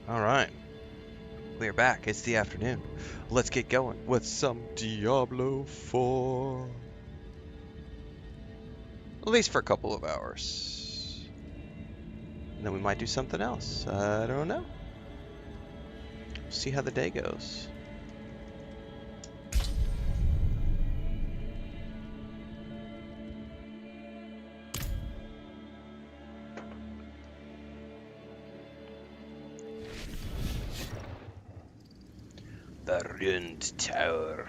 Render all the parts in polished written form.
Alright, we're back. It's the afternoon. Let's get going with some Diablo 4. At least for a couple of hours. And then we might do something else. I don't know. See how the day goes. The ruined tower.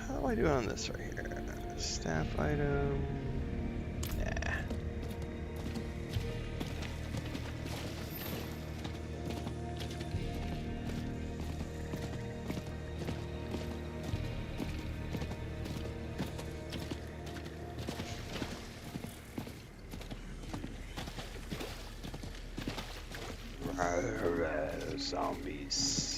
How do I do on this right here? Staff item. Nah. Zombies.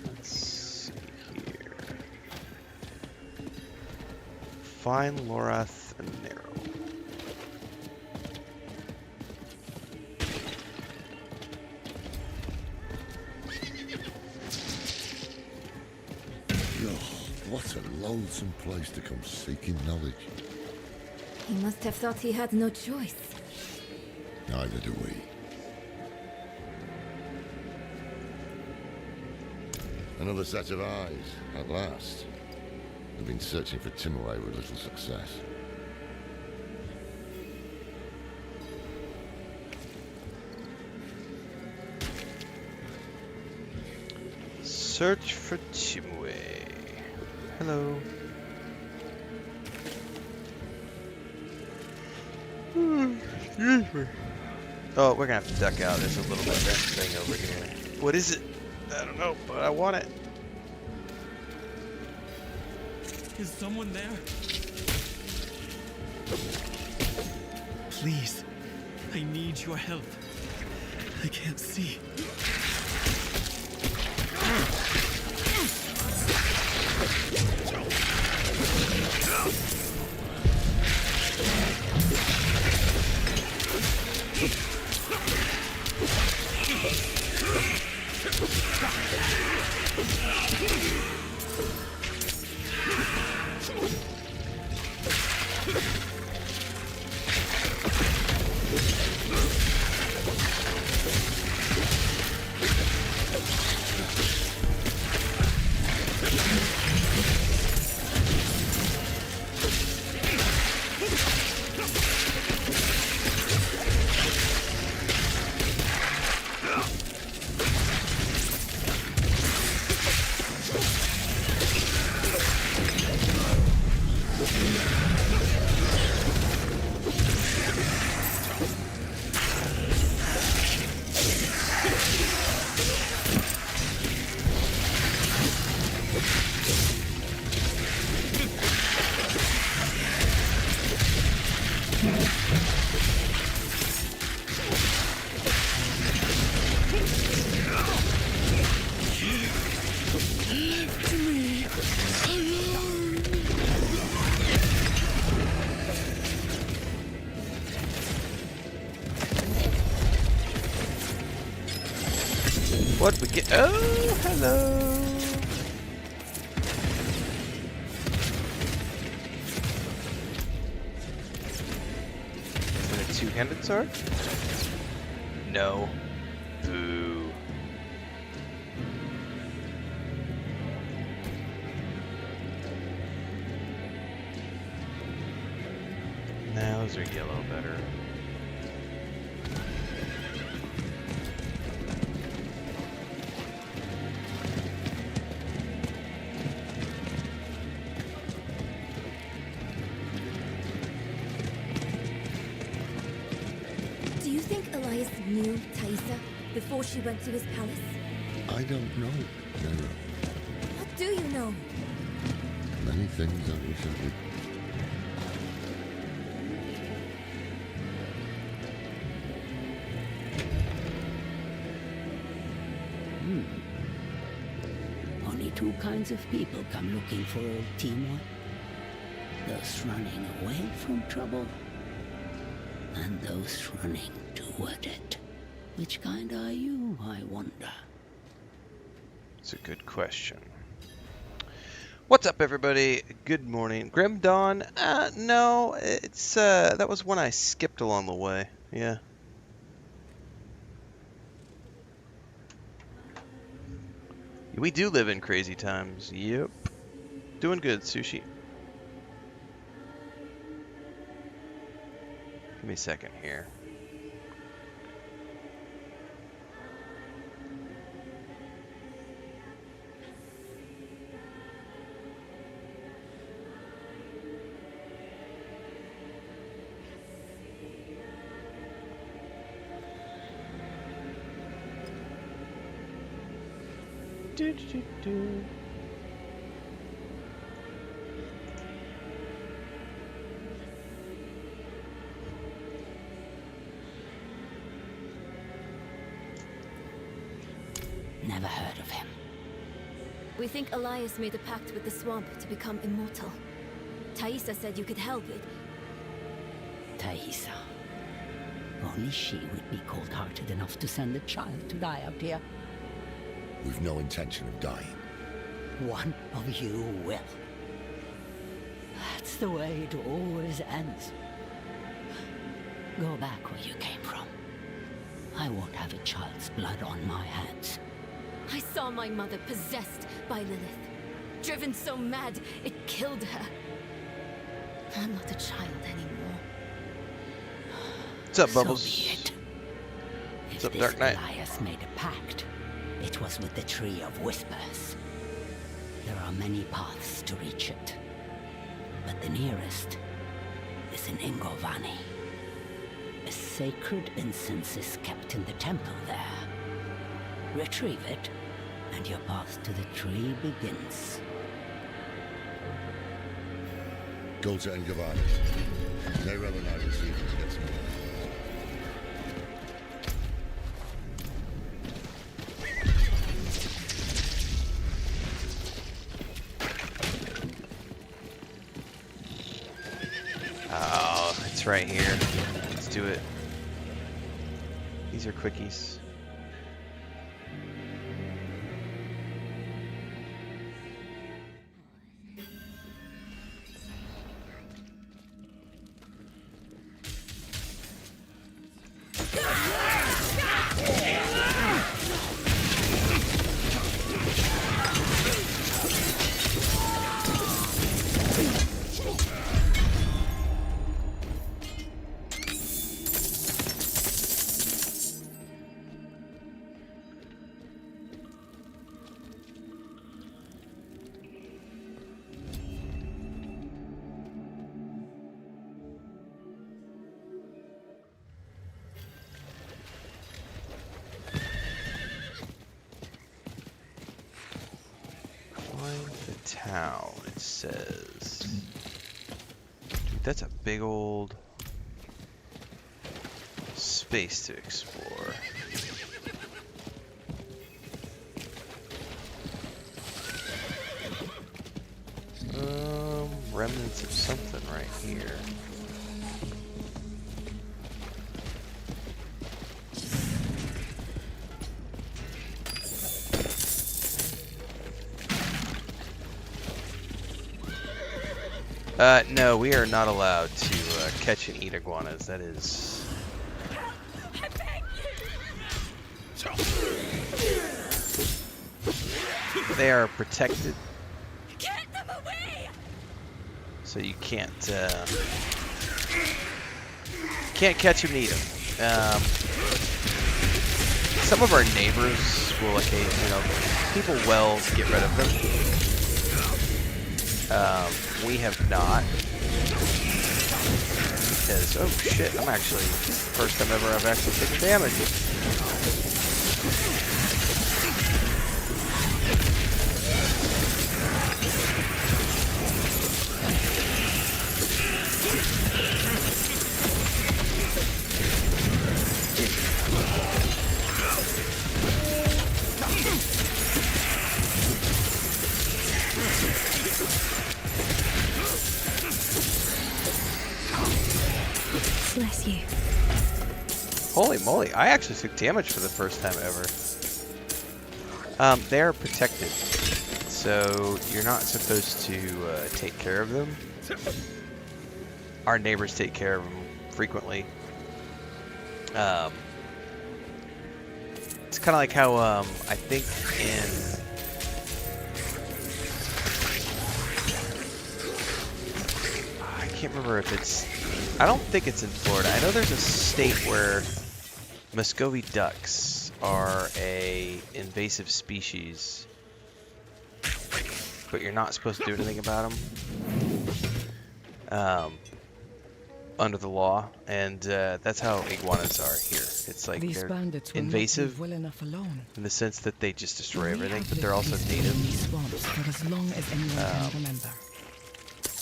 Let's see here. Find Lorath and Narrow. What a lonesome place to come seeking knowledge. He must have thought he had no choice. Neither do we. Another set of eyes, at last. We've been searching for Timue with little success. Search for Timue. Hello. Excuse me. Oh, we're gonna have to duck out. There's a little bit of thing over here. What is it? I don't know, but I want it. Is someone there? Please, I need your help. I can't see. What we get? Oh, hello. Is it a two-handed sword? No. Boo. Now Those are yellow better. Do you think Elias knew Thaisa before she went to his palace? I don't know, Nero. What do you know? Many things I wish I did. Only two kinds of people come looking for old Timue. Those running away from trouble, and those running toward it. Which kind are you, I wonder? It's a good question. What's up, everybody? Good morning. Grim Dawn? No, it's, that was one I skipped along the way. Yeah. We do live in crazy times. Yep. Doing good, Sushi. Give me a second here. Do. Never heard of him. We think Elias made a pact with the swamp to become immortal. Thaisa said you could help it. Thaisa. Only she would be cold-hearted enough to send a child to die out here. We've no intention of dying. One of you will. That's the way it always ends. Go back where you came from. I won't have a child's blood on my hands. I saw my mother possessed by Lilith. Driven so mad, it killed her. I'm not a child anymore. What's up, Bubbles? So be it. What's If up, this Dark Knight? Elias made a pact, it was with the Tree of Whispers. There are many paths to reach it, but the nearest is in Ingovani. A sacred incense is kept in the temple there. Retrieve it, and your path to the tree begins. Go to Engavani. Nero and I will see if we can get some more. Oh, it's right here. Let's do it. These are quickies. Town, it says. Dude, that's a big old space to explore. Remnants of something right here. No, we are not allowed to catch and eat iguanas. That is... They are protected. Get them away! So you can't Can't catch them, need them. Some of our neighbors will people will get rid of them. We have not. Because, oh shit, I'm actually, first time ever I've actually taken damage. Bless you. Holy moly, I actually took damage for the first time ever. They're protected, so you're not supposed to take care of them. Our neighbors take care of them frequently. It's kind of like how I think in I can't remember if it's, I don't think it's in Florida. I know there's a state where Muscovy ducks are a invasive species, but you're not supposed to do anything about them under the law, and that's how iguanas are here. It's like These they're bandits will invasive not leave well enough alone. in the sense that they just destroy We everything, have but they're lived also peacefully native. in these swamps for as long as anyone can remember.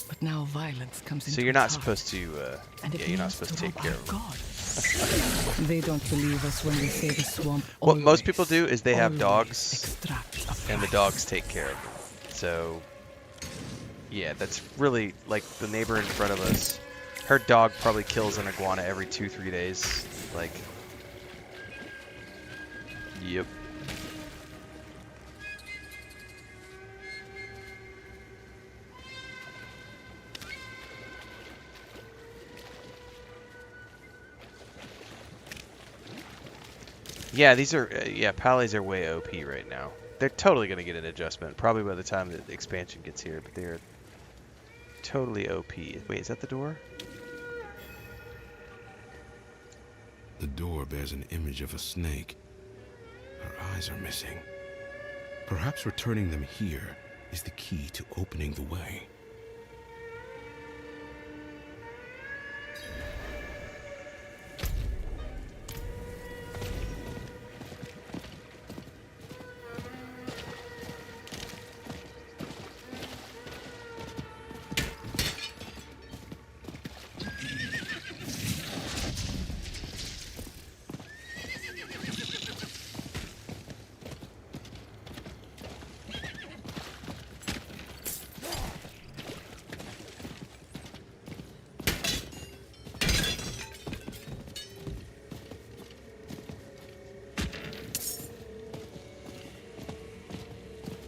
But now violence comes into So you're not its heart, supposed to, and it yeah, you're not means supposed to rob take care our of them. God. They don't believe us when we say the swamp. What most always, people do is they have always dogs, extracts a and the price. dogs take care of them. So, yeah, that's really like the neighbor in front of us. Her dog probably kills an iguana every 2-3 days. Like, yep. Yeah, these are, Pallies are way OP right now. They're totally going to get an adjustment, probably by the time the expansion gets here, but they're totally OP. Wait, is that the door? The door bears an image of a snake. Her eyes are missing. Perhaps returning them here is the key to opening the way.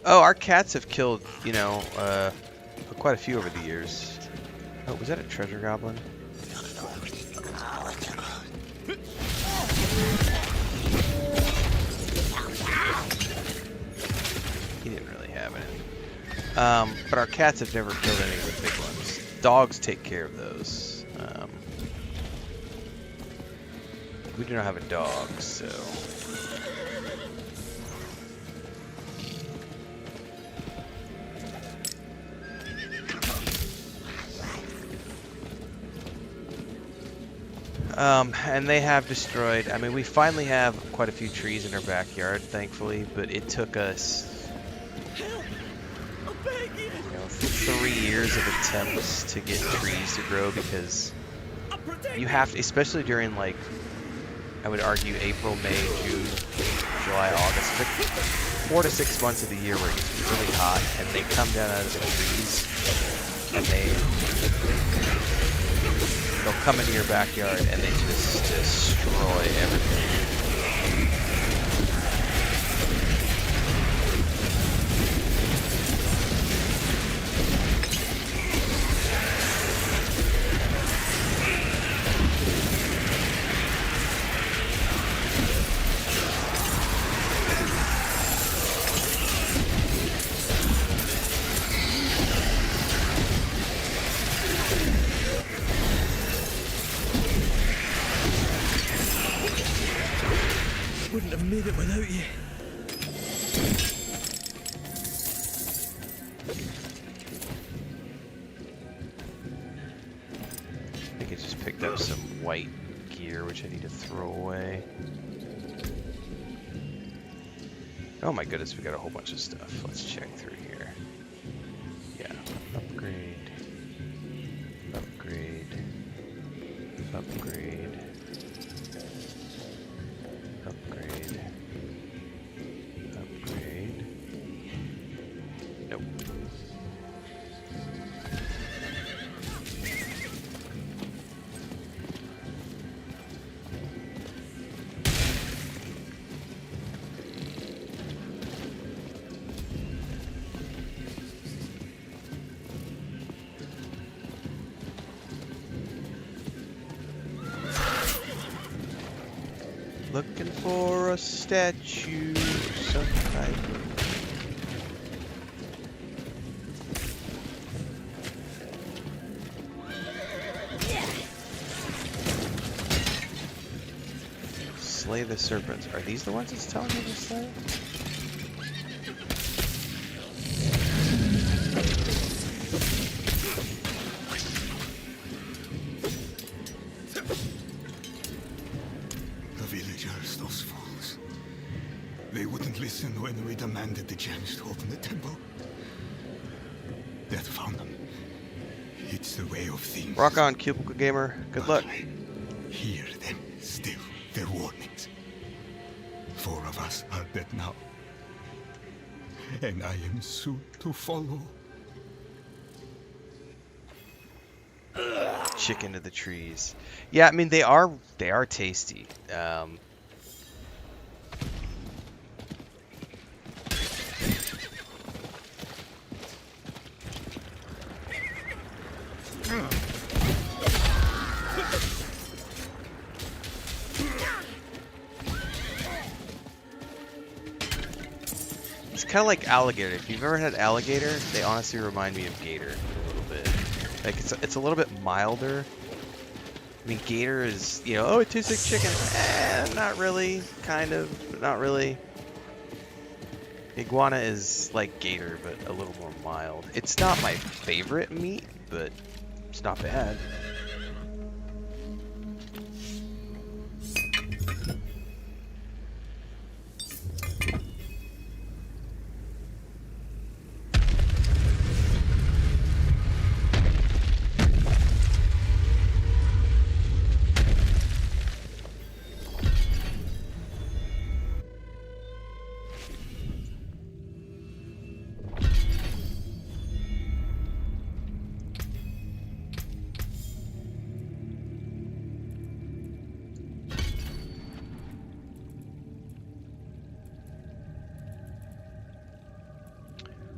Oh, our cats have killed, quite a few over the years. Oh, was that a treasure goblin? He didn't really have any. But our cats have never killed any of the big ones. Dogs take care of those. We do not have a dog, so... And they have destroyed, I mean, we finally have quite a few trees in our backyard, thankfully, but it took us, 3 years of attempts to get trees to grow, because you have to, especially during, like, I would argue April, May, June, July, August, 4 to 6 months of the year where it gets really hot, and they come down out of the trees, and they'll come into your backyard and they just destroy everything. have made it without you. I think I just picked up some white gear, which I need to throw away. Oh my goodness, we got a whole bunch of stuff. Let's check through here. Yeah, upgrade, upgrade, upgrade, upgrade, upgrade. Nope. Looking for a statue of some type. Slay the serpents. Are these the ones it's telling me to slay? Those fools. They wouldn't listen when we demanded the gems to open the temple. Death found them. It's the way of things. Rock on, Cubicle Gamer. Good luck. Hear them still. Their warnings. 4 of us are dead now. And I am soon to follow. Chicken to the trees. Yeah, I mean they are tasty. It's kind of like alligator. If you've ever had alligator, they honestly remind me of gator a little bit. Like it's a little bit milder. I mean, gator is, you know, oh, it tastes like chicken. Not really, kind of, but not really. Iguana is like gator, but a little more mild. It's not my favorite meat, but it's not bad.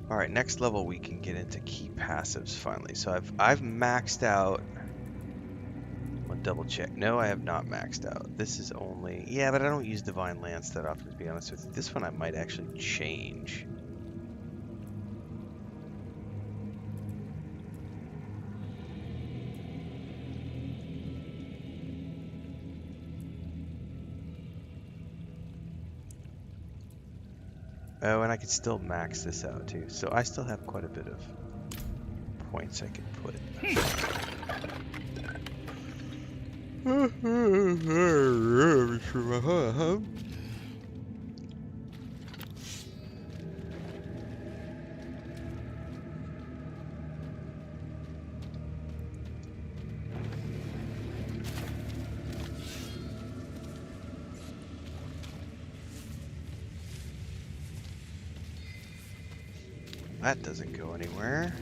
All right, next level we can get into key passives finally. So I've maxed out. I'll double check. No, I have not maxed out. This is only, yeah, but I don't use Divine Lance that often, to be honest with you. This one I might actually change. Oh, and I could still max this out too. So I still have quite a bit of points I could put. That doesn't go anywhere.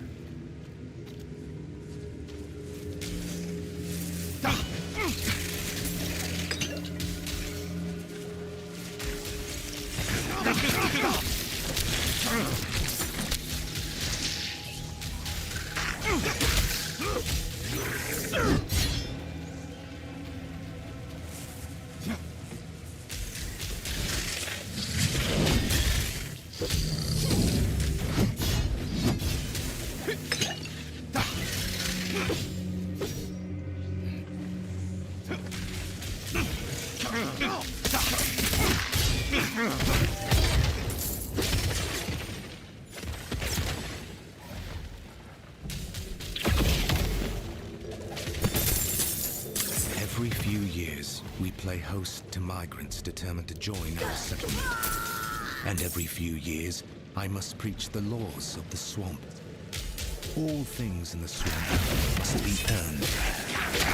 few years, we play host to migrants determined to join our settlement. And every few years, I must preach the laws of the swamp. All things in the swamp must be earned.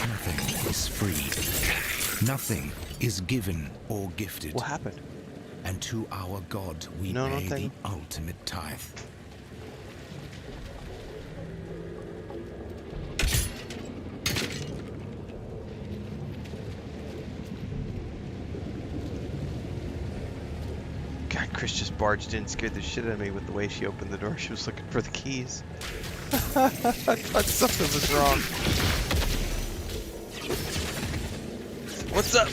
Nothing is free. Nothing is given or gifted. What happened? And to our God we No, pay nothing. the ultimate tithe. God, Chris just barged in, scared the shit out of me with the way she opened the door. She was looking for the keys. I thought something was wrong. What's up?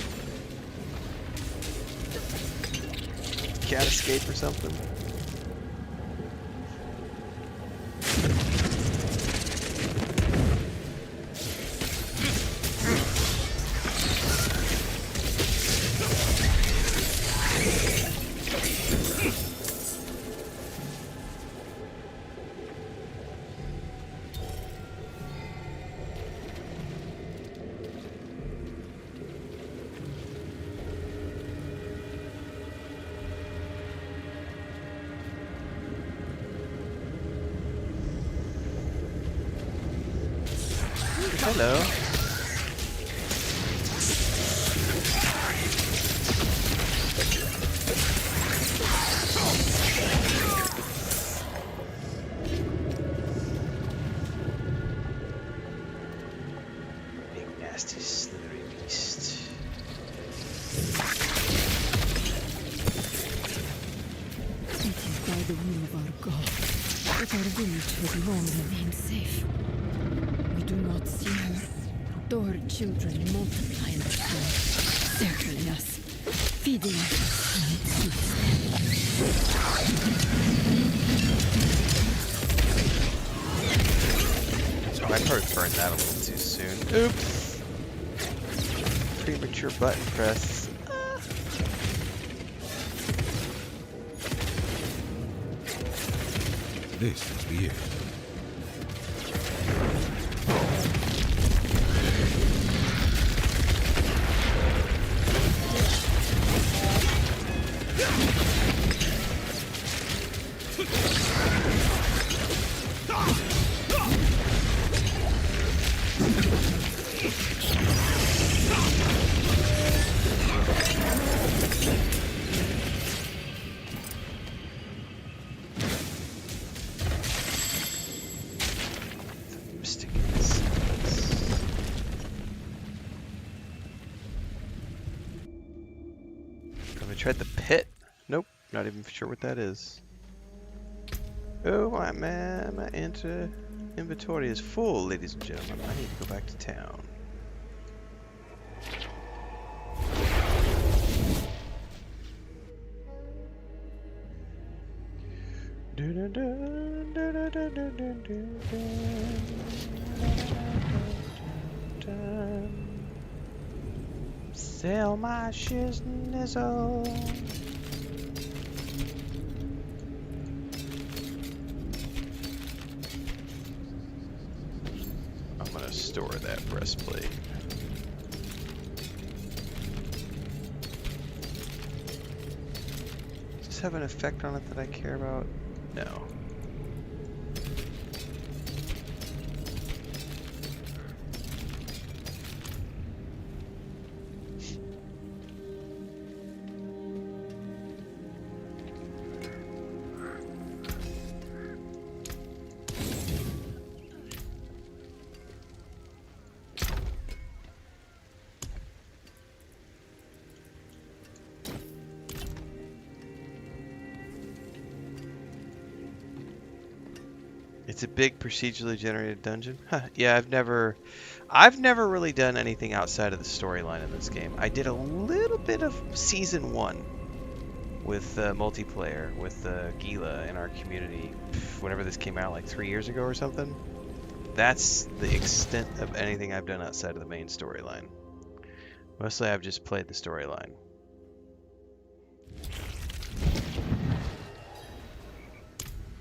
Cat escape or something? Hello. Big nasty slithery beast. It is by the will of our God that our village has long remained safe. We do not see her, though her children multiply in the swamp, circling us, feeding us on its Oh, I probably burned that a little too soon. Oops. Premature button press. This must be it. Mystic incense. Have I tried the pit? Nope, not even sure what that is. Oh my man, my inventory is full, ladies and gentlemen. I need to go back to town. Sell my shiznizle. I'm gonna store that breastplate. Does this have an effect on it that I care about? No. It's a big procedurally generated dungeon. Huh, yeah, I've never really done anything outside of the storyline in this game. I did a little bit of season 1 with multiplayer with Gila in our community whenever this came out, like 3 years ago or something. That's the extent of anything I've done outside of the main storyline. Mostly I've just played the storyline.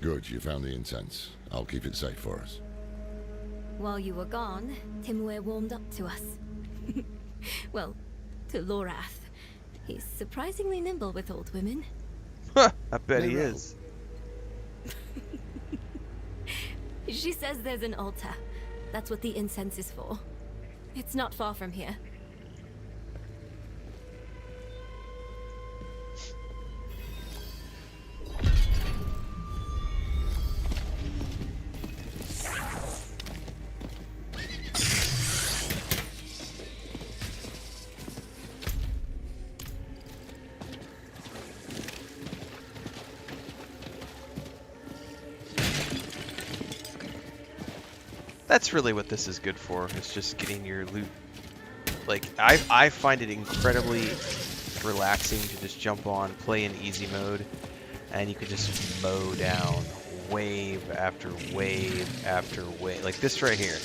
Good, you found the incense. I'll keep it safe for us. While you were gone, Timue warmed up to us. Well, to Lorath. He's surprisingly nimble with old women. I bet he is. She says there's an altar. That's what the incense is for. It's not far from here. That's really what this is good for. It's just getting your loot. Like, I find it incredibly relaxing to just jump on, play in easy mode, and you can just mow down wave after wave after wave. Like this right here.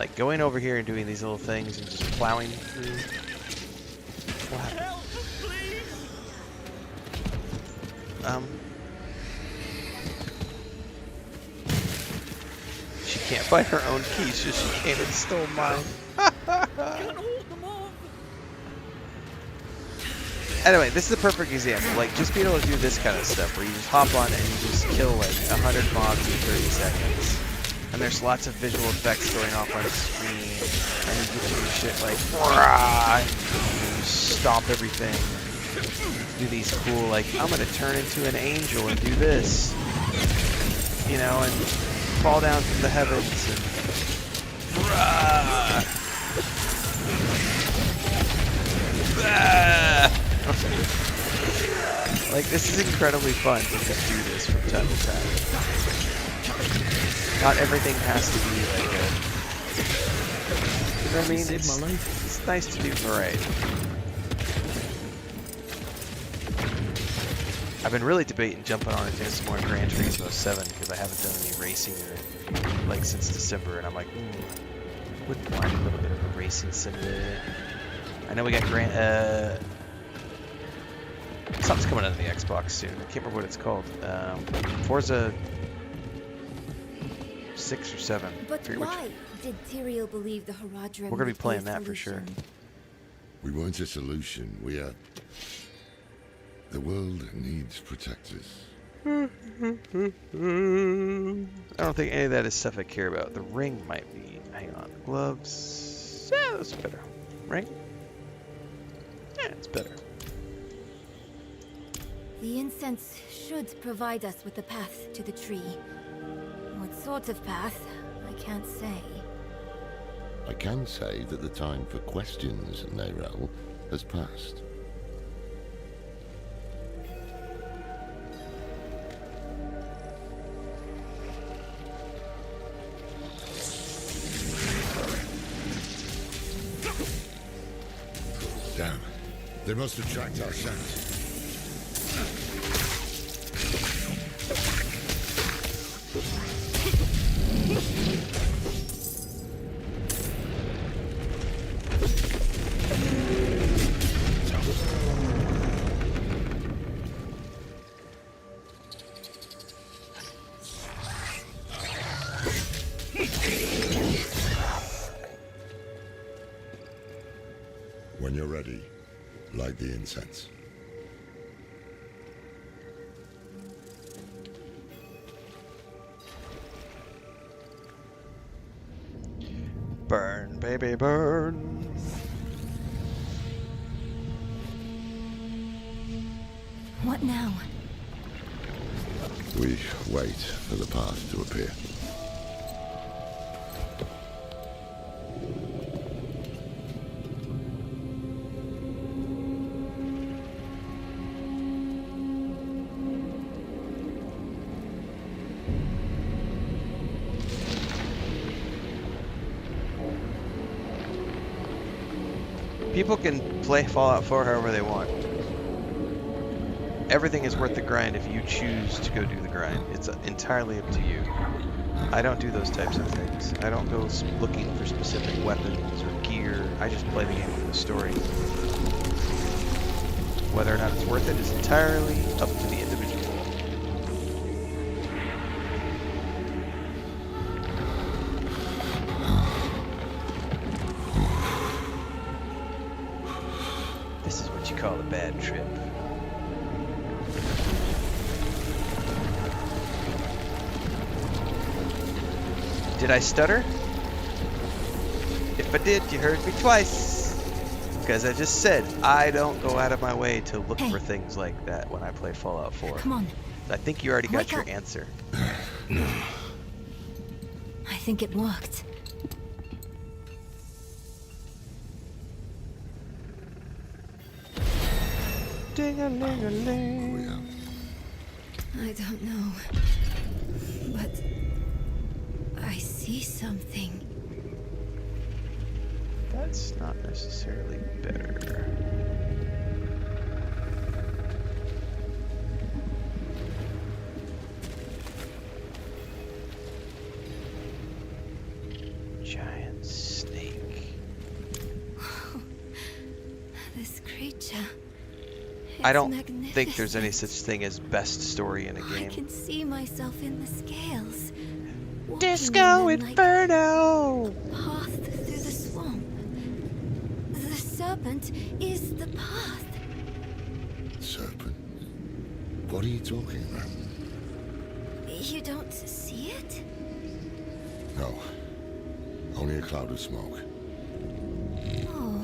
Like going over here and doing these little things and just plowing through. What? Help, please! She can't find her own keys, so she came and stole mine. Can't hold them off. Anyway, this is a perfect example. Like, just being able to do this kind of stuff, where you just hop on and you just kill like 100 mobs in 30 seconds. And there's lots of visual effects going off on the screen, and you get to do shit like, "Rah!" And you stomp everything. Do these cool, like, I'm gonna turn into an angel and do this. You know, and fall down from the heavens and rah! Ah! Like, this is incredibly fun to just do this from time to time. Not everything has to be like a, you know what I mean? It's nice to do variety. I've been really debating jumping on and doing some more Gran Turismo 7 because I haven't done any racing or like since December, and I'm like, wouldn't mind a little bit of a racing simulator. I know we got something's coming out of the Xbox soon. I can't remember what it's called. Forza 6 or 7. But why did Tyrael believe the Haradrim? We're gonna be playing that for sure. We weren't a solution. We are. The world needs protectors. I don't think any of that is stuff I care about. The ring might be. Hang on. Gloves. Yeah, that's better. Ring? Yeah, it's better. The incense should provide us with a path to the tree. What sort of path? I can't say. I can say that the time for questions, Neyrel, has passed. Damn. They must have tracked our scent. When you're ready, light the incense. Burn, baby, burn. What now? We wait for the path to appear. People can play Fallout 4 however they want. Everything is worth the grind if you choose to go do the grind. It's entirely up to you. I don't do those types of things. I don't go looking for specific weapons or gear. I just play the game for the story. Whether or not it's worth it is entirely up to the individual. call a bad trip. Did I stutter? If I did, you heard me twice. Because I just said I don't go out of my way to look for things like that when I play Fallout 4. Come on. I think you already got Wake your up. answer. I think it worked. Ding-a-ling-a-ling. I don't know. But I see something. That's not necessarily better. Giant snake. This creature. I don't It's think there's any magnificent. such thing as best story in a I game. can see myself in the scales. walking Disco on them like Inferno! path through the swamp. The serpent is the path. Serpent? What are you talking about? You don't see it? No. Only a cloud of smoke. Oh,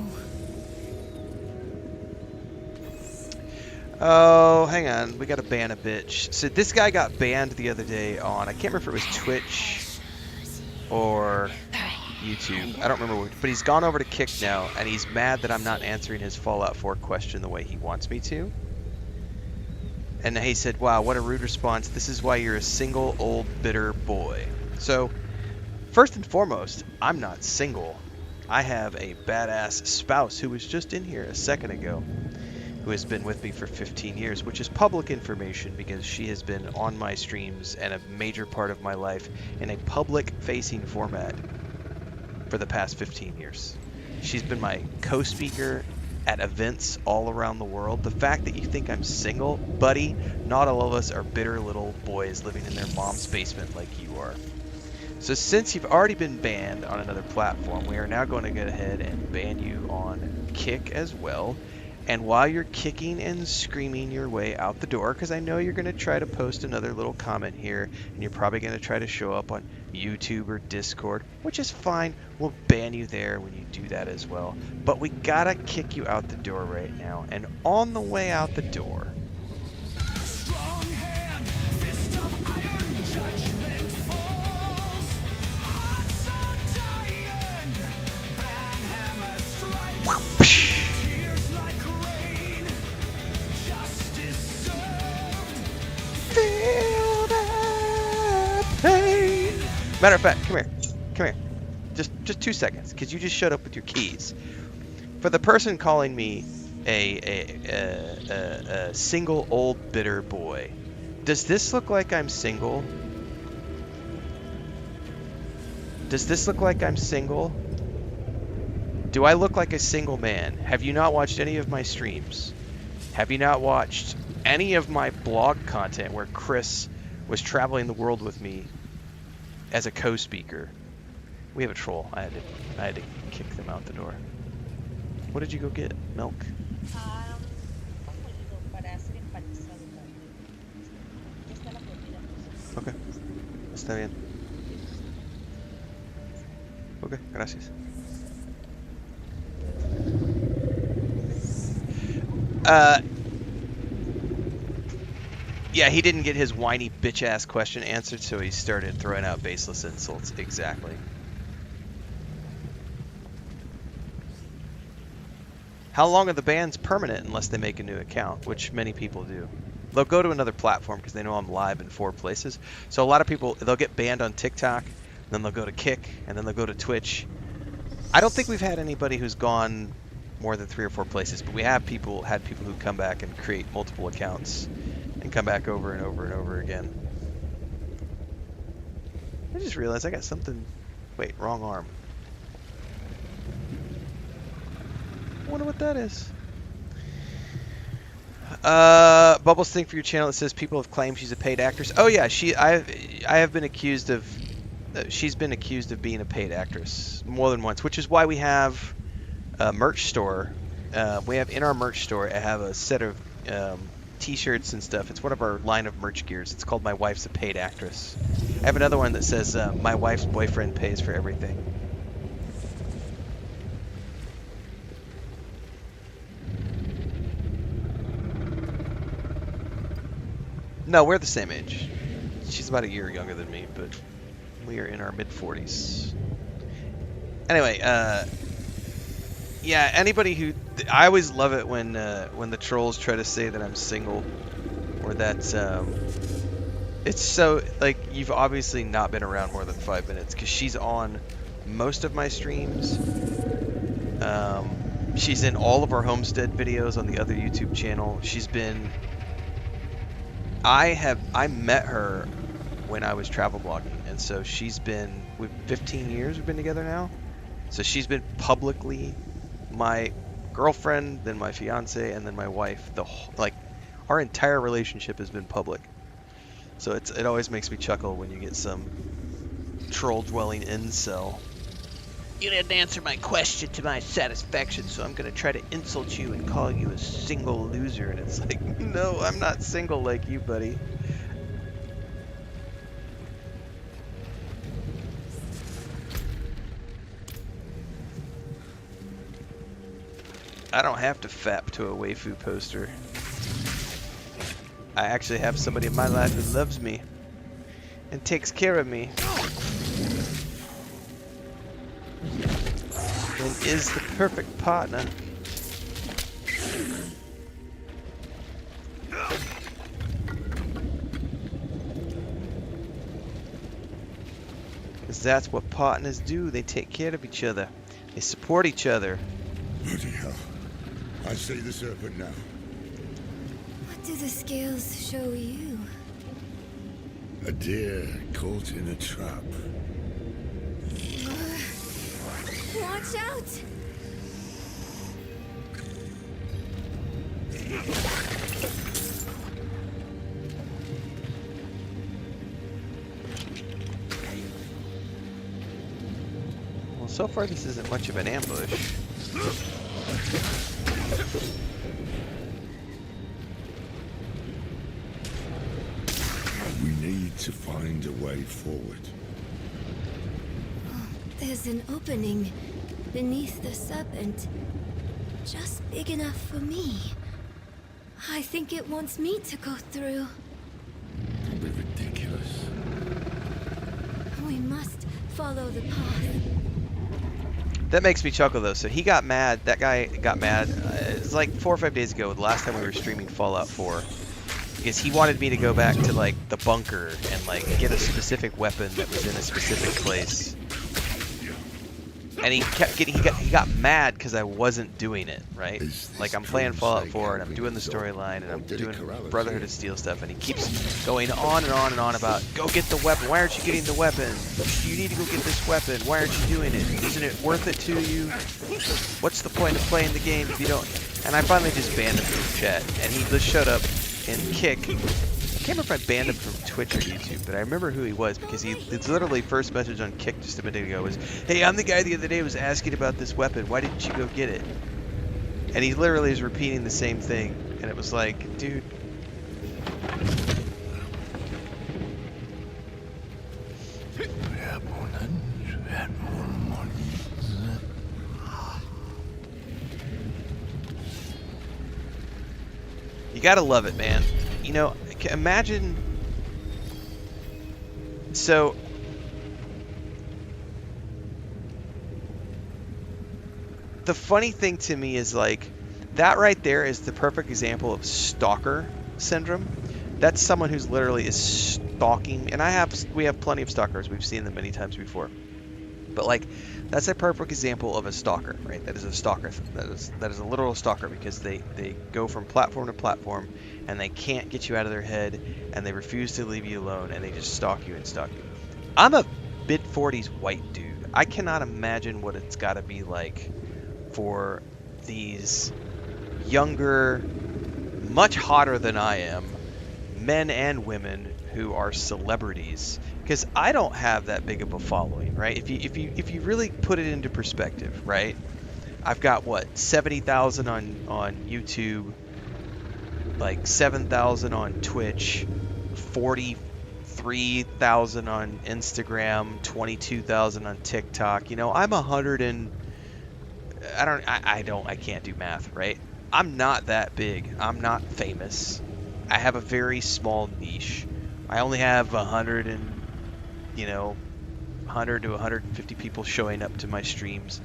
Oh, hang on. We gotta ban a bitch. So this guy got banned the other day on, I can't remember if it was Twitch or YouTube. I don't remember which, but he's gone over to Kick now, and he's mad that I'm not answering his Fallout 4 question the way he wants me to. And he said, wow, what a rude response. This is why you're a single, old, bitter boy. So, first and foremost, I'm not single. I have a badass spouse who was just in here a second ago, who has been with me for 15 years, which is public information because she has been on my streams and a major part of my life in a public-facing format for the past 15 years. She's been my co-speaker at events all around the world. The fact that you think I'm single, buddy, not all of us are bitter little boys living in their mom's basement like you are. So since you've already been banned on another platform, we are now going to go ahead and ban you on Kick as well. And while you're kicking and screaming your way out the door, because I know you're going to try to post another little comment here, and you're probably going to try to show up on YouTube or Discord, which is fine. We'll ban you there when you do that as well. But we gotta kick you out the door right now. And on the way out the door, feel that pain. Matter of fact, come here. Just 2 seconds, because you just showed up with your keys. For the person calling me a single old bitter boy, does this look like I'm single? Does this look like I'm single? Do I look like a single man? Have you not watched any of my streams? Have you not watched any of my blog content where Chris was traveling the world with me as a co-speaker? We have a troll. I had to kick them out the door. What did you go get? Milk? Okay. Está bien. Okay, gracias. Yeah, he didn't get his whiny bitch-ass question answered, so he started throwing out baseless insults. Exactly. How long are the bans permanent unless they make a new account, which many people do? They'll go to another platform because they know I'm live in 4 places. So a lot of people, they'll get banned on TikTok, then they'll go to Kick, and then they'll go to Twitch. I don't think we've had anybody who's gone more than 3 or 4 places, but we have had people who come back and create multiple accounts and come back over and over and over again. I just realized I got something. Wait, wrong arm. I wonder what that is. Bubbles thing for your channel that says people have claimed she's a paid actress. Oh yeah, I have been accused of. She's been accused of being a paid actress more than once, which is why we have a merch store we have in our merch store, I have a set of t-shirts and stuff. It's one of our line of merch gears. It's called My Wife's a Paid Actress. I have another one that says My Wife's Boyfriend Pays for Everything. No, we're the same age. She's about a year younger than me, but we are in our mid-40s. Anyway, yeah, anybody who... I always love it when the trolls try to say that I'm single, or that, it's so, like, you've obviously not been around more than 5 minutes, because she's on most of my streams. She's in all of our Homestead videos on the other YouTube channel. She's been... I met her when I was travel blogging, and so she's been... 15 years we've been together now. So she's been publicly my girlfriend, then my fiance, and then my wife. Like, our entire relationship has been public. So it always makes me chuckle when you get some troll-dwelling incel. You didn't answer my question to my satisfaction, so I'm gonna try to insult you and call you a single loser. And it's like, no, I'm not single like you, buddy. I don't have to fap to a waifu poster. I actually have somebody in my life who loves me and takes care of me and is the perfect partner. Because that's what partners do. They take care of each other. They support each other. Bloody hell. I see the serpent now. What do the scales show you? A deer caught in a trap. Watch out! Well, so far this isn't much of an ambush. We need to find a way forward. There's an opening beneath the serpent, just big enough for me. I think it wants me to go through. Don't be ridiculous. We must follow the path. That makes me chuckle though. So he got mad. That guy got mad. It was like 4 or 5 days ago, the last time we were streaming Fallout 4, because he wanted me to go back to like the bunker and like get a specific weapon that was in a specific place. And he kept getting, he got mad because I wasn't doing it, right? Like, I'm playing Fallout 4 and I'm doing the storyline and I'm doing Brotherhood of Steel stuff, and he keeps going on and on and on about, go get the weapon, why aren't you getting the weapon? You need to go get this weapon, why aren't you doing it? Isn't it worth it to you? What's the point of playing the game if you don't? And I finally just banned him from chat, and he just showed up and Kick. I can't remember if I banned him from Twitch or YouTube, but I remember who he was because his literally first message on Kick just a minute ago was, hey, I'm the guy the other day who was asking about this weapon. Why didn't you go get it? And he literally is repeating the same thing. And it was like, dude. You gotta love it, man. You know, imagine, so the funny thing to me is like, that right there is the perfect example of stalker syndrome. That's someone who's literally is stalking, and we have plenty of stalkers, we've seen them many times before, but like, that's a perfect example of a stalker, right? That is a stalker. That is a literal stalker, because they go from platform to platform and they can't get you out of their head and they refuse to leave you alone and they just stalk you and stalk you. I'm a mid-40s white dude. I cannot imagine what it's got to be like for these younger, much hotter than I am, men and women who are celebrities, because I don't have that big of a following, right? If you really put it into perspective, right? I've got what, 70,000 on YouTube, like 7,000 on Twitch, 43,000 on Instagram, 22,000 on TikTok. You know, I'm 100 and I can't do math, right? I'm not that big. I'm not famous. I have a very small niche. I only have 100 to 150 people showing up to my streams,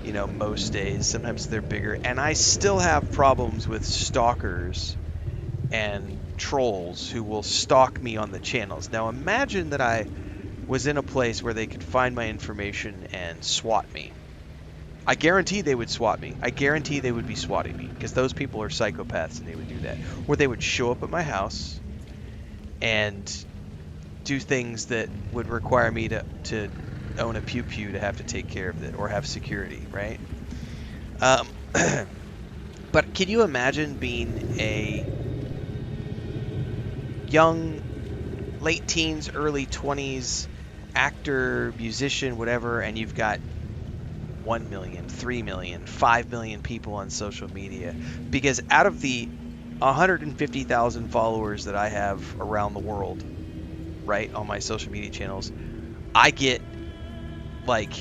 you know, most days. Sometimes they're bigger, and I still have problems with stalkers and trolls who will stalk me on the channels. Now imagine that I was in a place where they could find my information and swat me. I guarantee they would swat me. I guarantee they would be swatting me, because those people are psychopaths and they would do that. Or they would show up at my house and do things that would require me to own a pew-pew to have to take care of it or have security, right? But can you imagine being a young, late teens, early 20s actor, musician, whatever, and you've got 1 million, 3 million, 5 million people on social media? Because out of the 150,000 followers that I have around the world, right, on my social media channels, I get, like,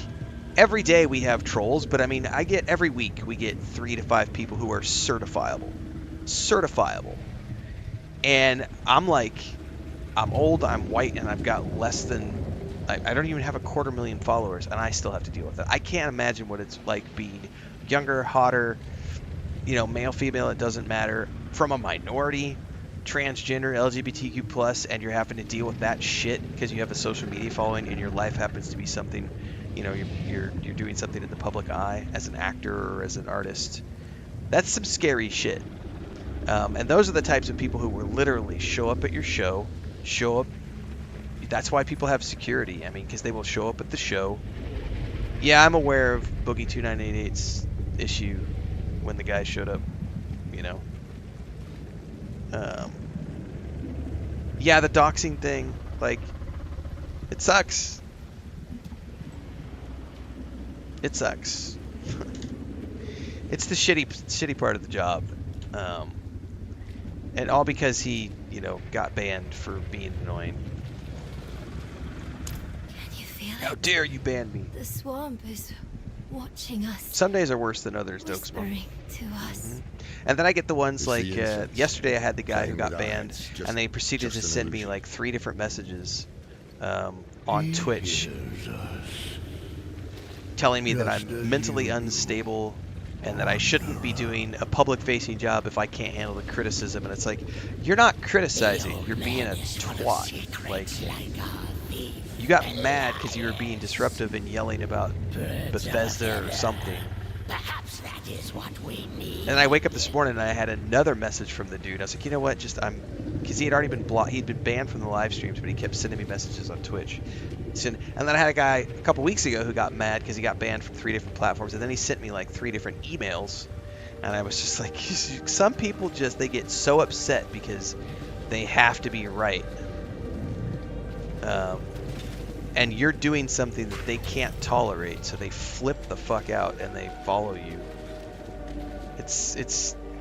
every day we have trolls, but I mean, I get every week we get 3 to 5 people who are certifiable. And I'm like, I'm old, I'm white, and I've got less than, I don't even have 250,000 followers, and I still have to deal with it. I can't imagine what it's like being younger, hotter, you know, male, female, it doesn't matter, from a minority, transgender, LGBTQ+, and you're having to deal with that shit because you have a social media following and your life happens to be something, you know, you're doing something in the public eye as an actor or as an artist. That's some scary shit. And those are the types of people who will literally show up at your show, that's why people have security. I mean, because they will show up at the show. Yeah, I'm aware of Boogie 2988's issue when the guy showed up, you know. Yeah, the doxing thing, like, it sucks. It sucks. It's the shitty part of the job. And all because he, you know, got banned for being annoying. Can you feel it? How dare you ban me? The swamp is watching us. Some days are worse than others, whispering to us. And then I get the ones like, incense. yesterday I had the guy who Playing got with banned, eyes, just- and they proceeded to just an send me illusion. like 3 different messages on Twitch telling me that I'm mentally unstable and that I shouldn't be doing a public-facing job if I can't handle the criticism. And it's like, you're not criticizing, you're being a twat. Like, you got mad because you were being disruptive and yelling about Bethesda or something. Perhaps that is what we need. And I wake up this morning and I had another message from the dude. I was like, you know what? Because he had already been blocked. He'd been banned from the live streams, but he kept sending me messages on Twitch. And then I had a guy a couple weeks ago who got mad because he got banned from 3 different platforms. And then he sent me like 3 different emails. And I was just like, some people they get so upset because they have to be right. And you're doing something that they can't tolerate, so they flip the fuck out and they follow you.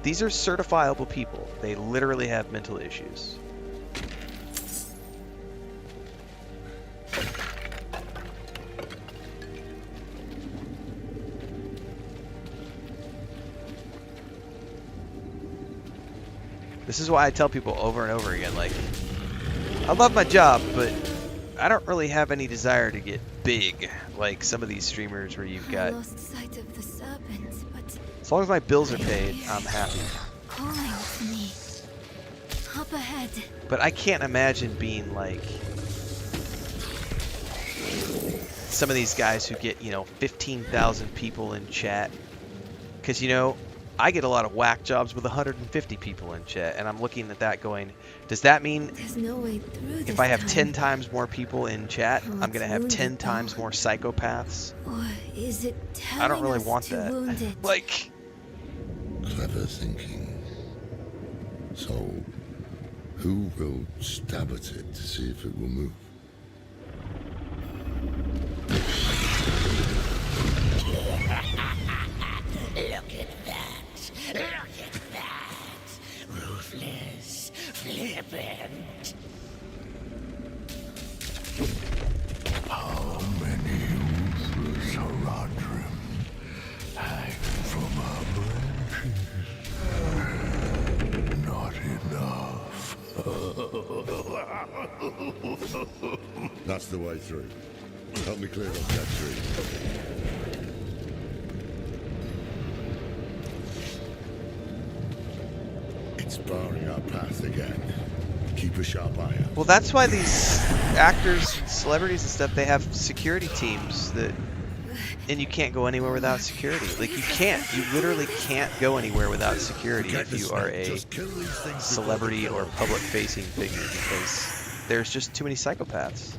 These are certifiable people. They literally have mental issues. This is why I tell people over and over again, like, I love my job, but I don't really have any desire to get big like some of these streamers where you've I got, lost sight of the serpent, but as long as my bills are paid, I'm happy. calling to me. Up ahead. But I can't imagine being like some of these guys who get, 15,000 people in chat. Because, I get a lot of whack jobs with 150 people in chat, and I'm looking at that going, does that mean There's no way through this if I have time. 10 times more people in chat, Oh, I'm going to have it's 10 wounded times though. more psychopaths? Or is it telling I don't really us want to that. wound it? Like, Clever thinking. So, who will stab at it to see if it will move? That's the way through. Help me clear up that tree. It's barring our path again. Keep a sharp eye out. Well, that's why these actors and celebrities and stuff, they have security teams that, and you can't go anywhere without security. Like, you can't. You literally can't go anywhere without security if you are a celebrity or public-facing figure, because there's just too many psychopaths.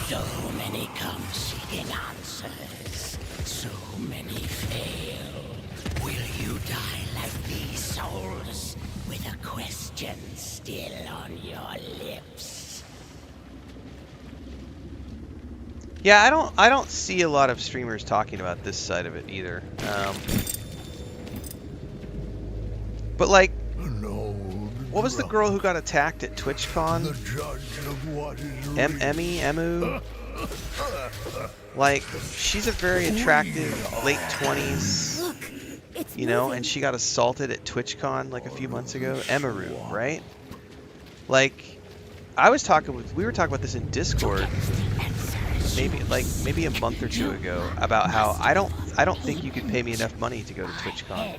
So many come seeking answers. So many fail. Will you die like these souls, with a question still on your lips? Yeah, I don't see a lot of streamers talking about this side of it either. But like, what was the girl who got attacked at TwitchCon? The judge of what is Emu? Like, she's a very attractive late 20s, you know, and she got assaulted at TwitchCon like a few months ago. Emaru, right? Like, we were talking about this in Discord maybe a month or two ago about how I don't think you could pay me enough money to go to TwitchCon,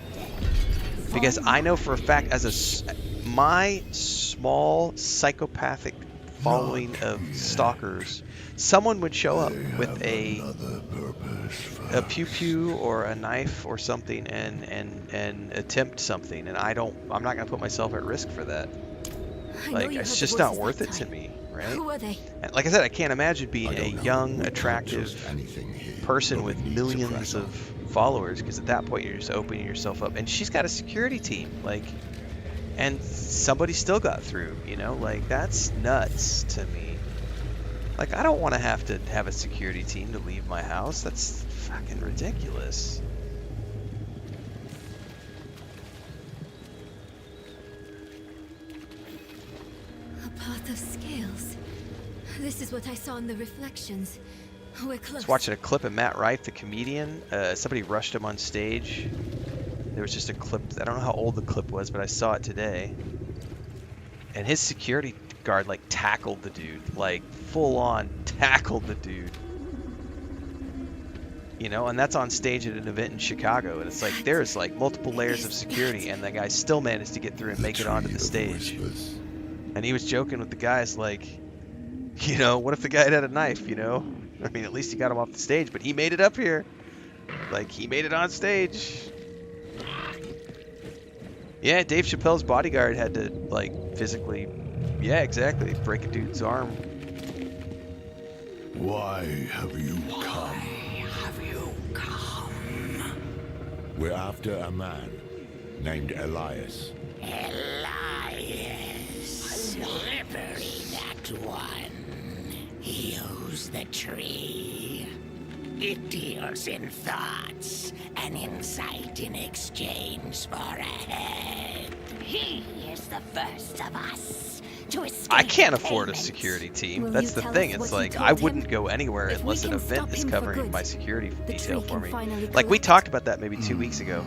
because I know for a fact, as my small psychopathic following of stalkers, someone would show up with a pew pew or a knife or something and attempt something, and I'm not gonna put myself at risk for that. Like, it's just not worth it to me, right? Who are they? And like I said, I can't imagine being a young, attractive person with millions of followers, because at that point you're just opening yourself up. And she's got a security team, like, and somebody still got through, you know? Like, that's nuts to me. Like, I don't want to have a security team to leave my house. That's fucking ridiculous. A path of scales. This is what I saw in the reflections. We're close. I was watching a clip of Matt Rife, the comedian. Somebody rushed him on stage. There was just a clip. I don't know how old the clip was, but I saw it today. And his security guard, like, tackled the dude. Like, full on tackled the dude. You know, and that's on stage at an event in Chicago. And it's like, there's like multiple layers of security, and the guy still managed to get through and make it onto the stage. And he was joking with the guys, like, you know, what if the guy had a knife, you know? I mean, at least he got him off the stage, but he made it up here. Like, he made it on stage. Yeah, Dave Chappelle's bodyguard had to, like, physically, yeah, exactly, break a dude's arm. Why have you come? We're after a man named Elias. Elias. Slippery, that one. He owns the tree. It deals in thoughts and insight in exchange for a head. He is the first of us to escape. I can't afford a security team. That's the thing. It's like, I wouldn't go anywhere unless an event is covering my security detail for me. Like, we talked about that maybe 2 weeks ago.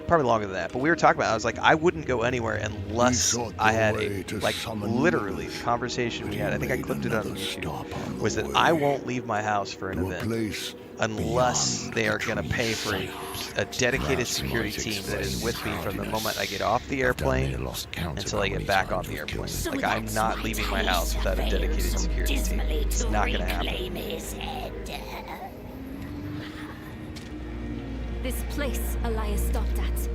Probably longer than that. But we were talking about it. I was like, I wouldn't go anywhere unless I had a, like, literally, the conversation we had, I think I clipped it on YouTube, was that I won't leave my house for an event unless they are going to pay for a dedicated security team that is with me from the moment I get off the airplane until I get back on the airplane. Like, I'm not leaving my house without a dedicated security team. It's not going to happen. This place Elias stopped at.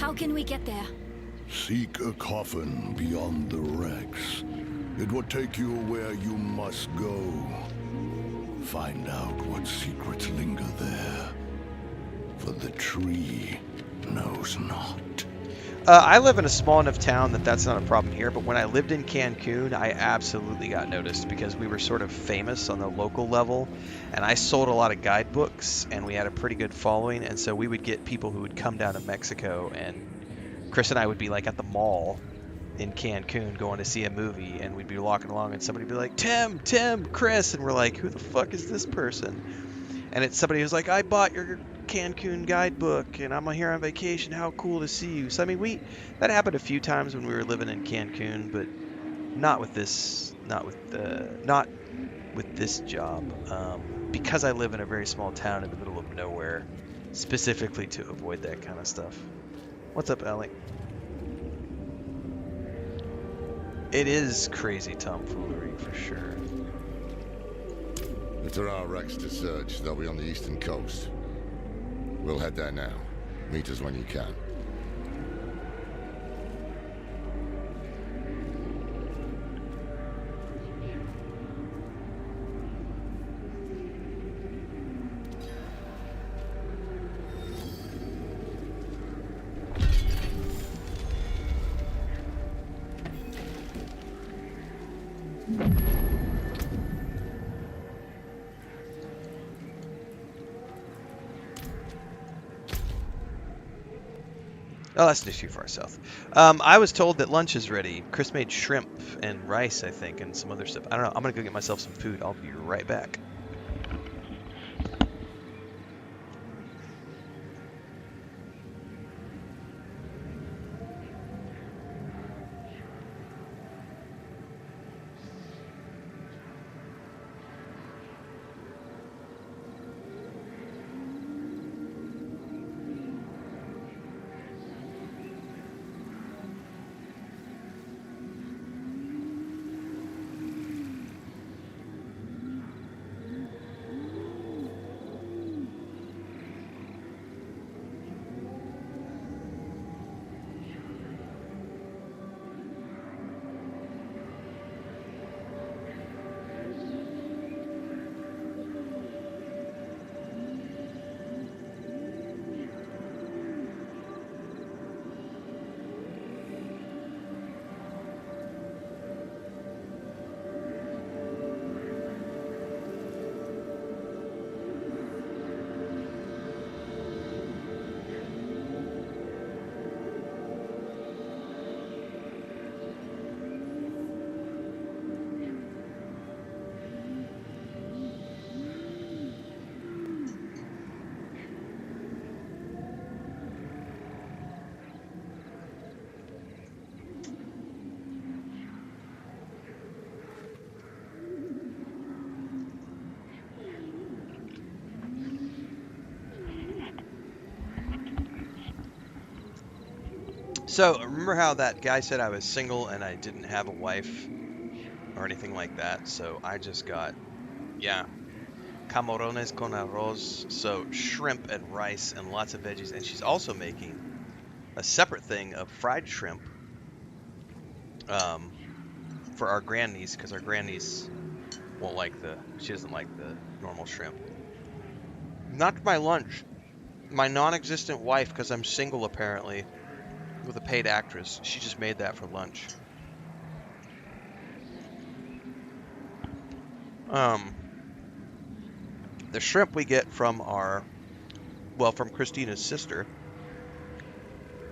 How can we get there? Seek a coffin beyond the wrecks. It will take you where you must go. Find out what secrets linger there. For the tree knows not. I live in a small enough town that that's not a problem here, but when I lived in Cancun, I absolutely got noticed because we were sort of famous on the local level, and I sold a lot of guidebooks, and we had a pretty good following, and so we would get people who would come down to Mexico, and Chris and I would be like at the mall in Cancun going to see a movie, and we'd be walking along, and somebody would be like, Tim, Chris, and we're like, who the fuck is this person? And it's somebody who's like, I bought your Cancun guidebook and I'm here on vacation. How cool to see you. So, I mean, that happened a few times when we were living in Cancun, but not with this job. Because I live in a very small town in the middle of nowhere, specifically to avoid that kind of stuff. What's up, Ellie? It is crazy tomfoolery for sure. If there are wrecks to search, they'll be on the eastern coast. We'll head there now. Meet us when you can. Oh, that's just too far south. I was told that lunch is ready. Chris made shrimp and rice, I think, and some other stuff. I don't know. I'm going to go get myself some food. I'll be right back. So, remember how that guy said I was single and I didn't have a wife or anything like that? So, I just got, yeah, camarones con arroz, so shrimp and rice and lots of veggies. And she's also making a separate thing of fried shrimp for our grandniece, because our grandniece won't like she doesn't like the normal shrimp. Not my lunch. My non-existent wife, because I'm single apparently, with a paid actress, she just made that for lunch. The shrimp we get from from Christina's sister.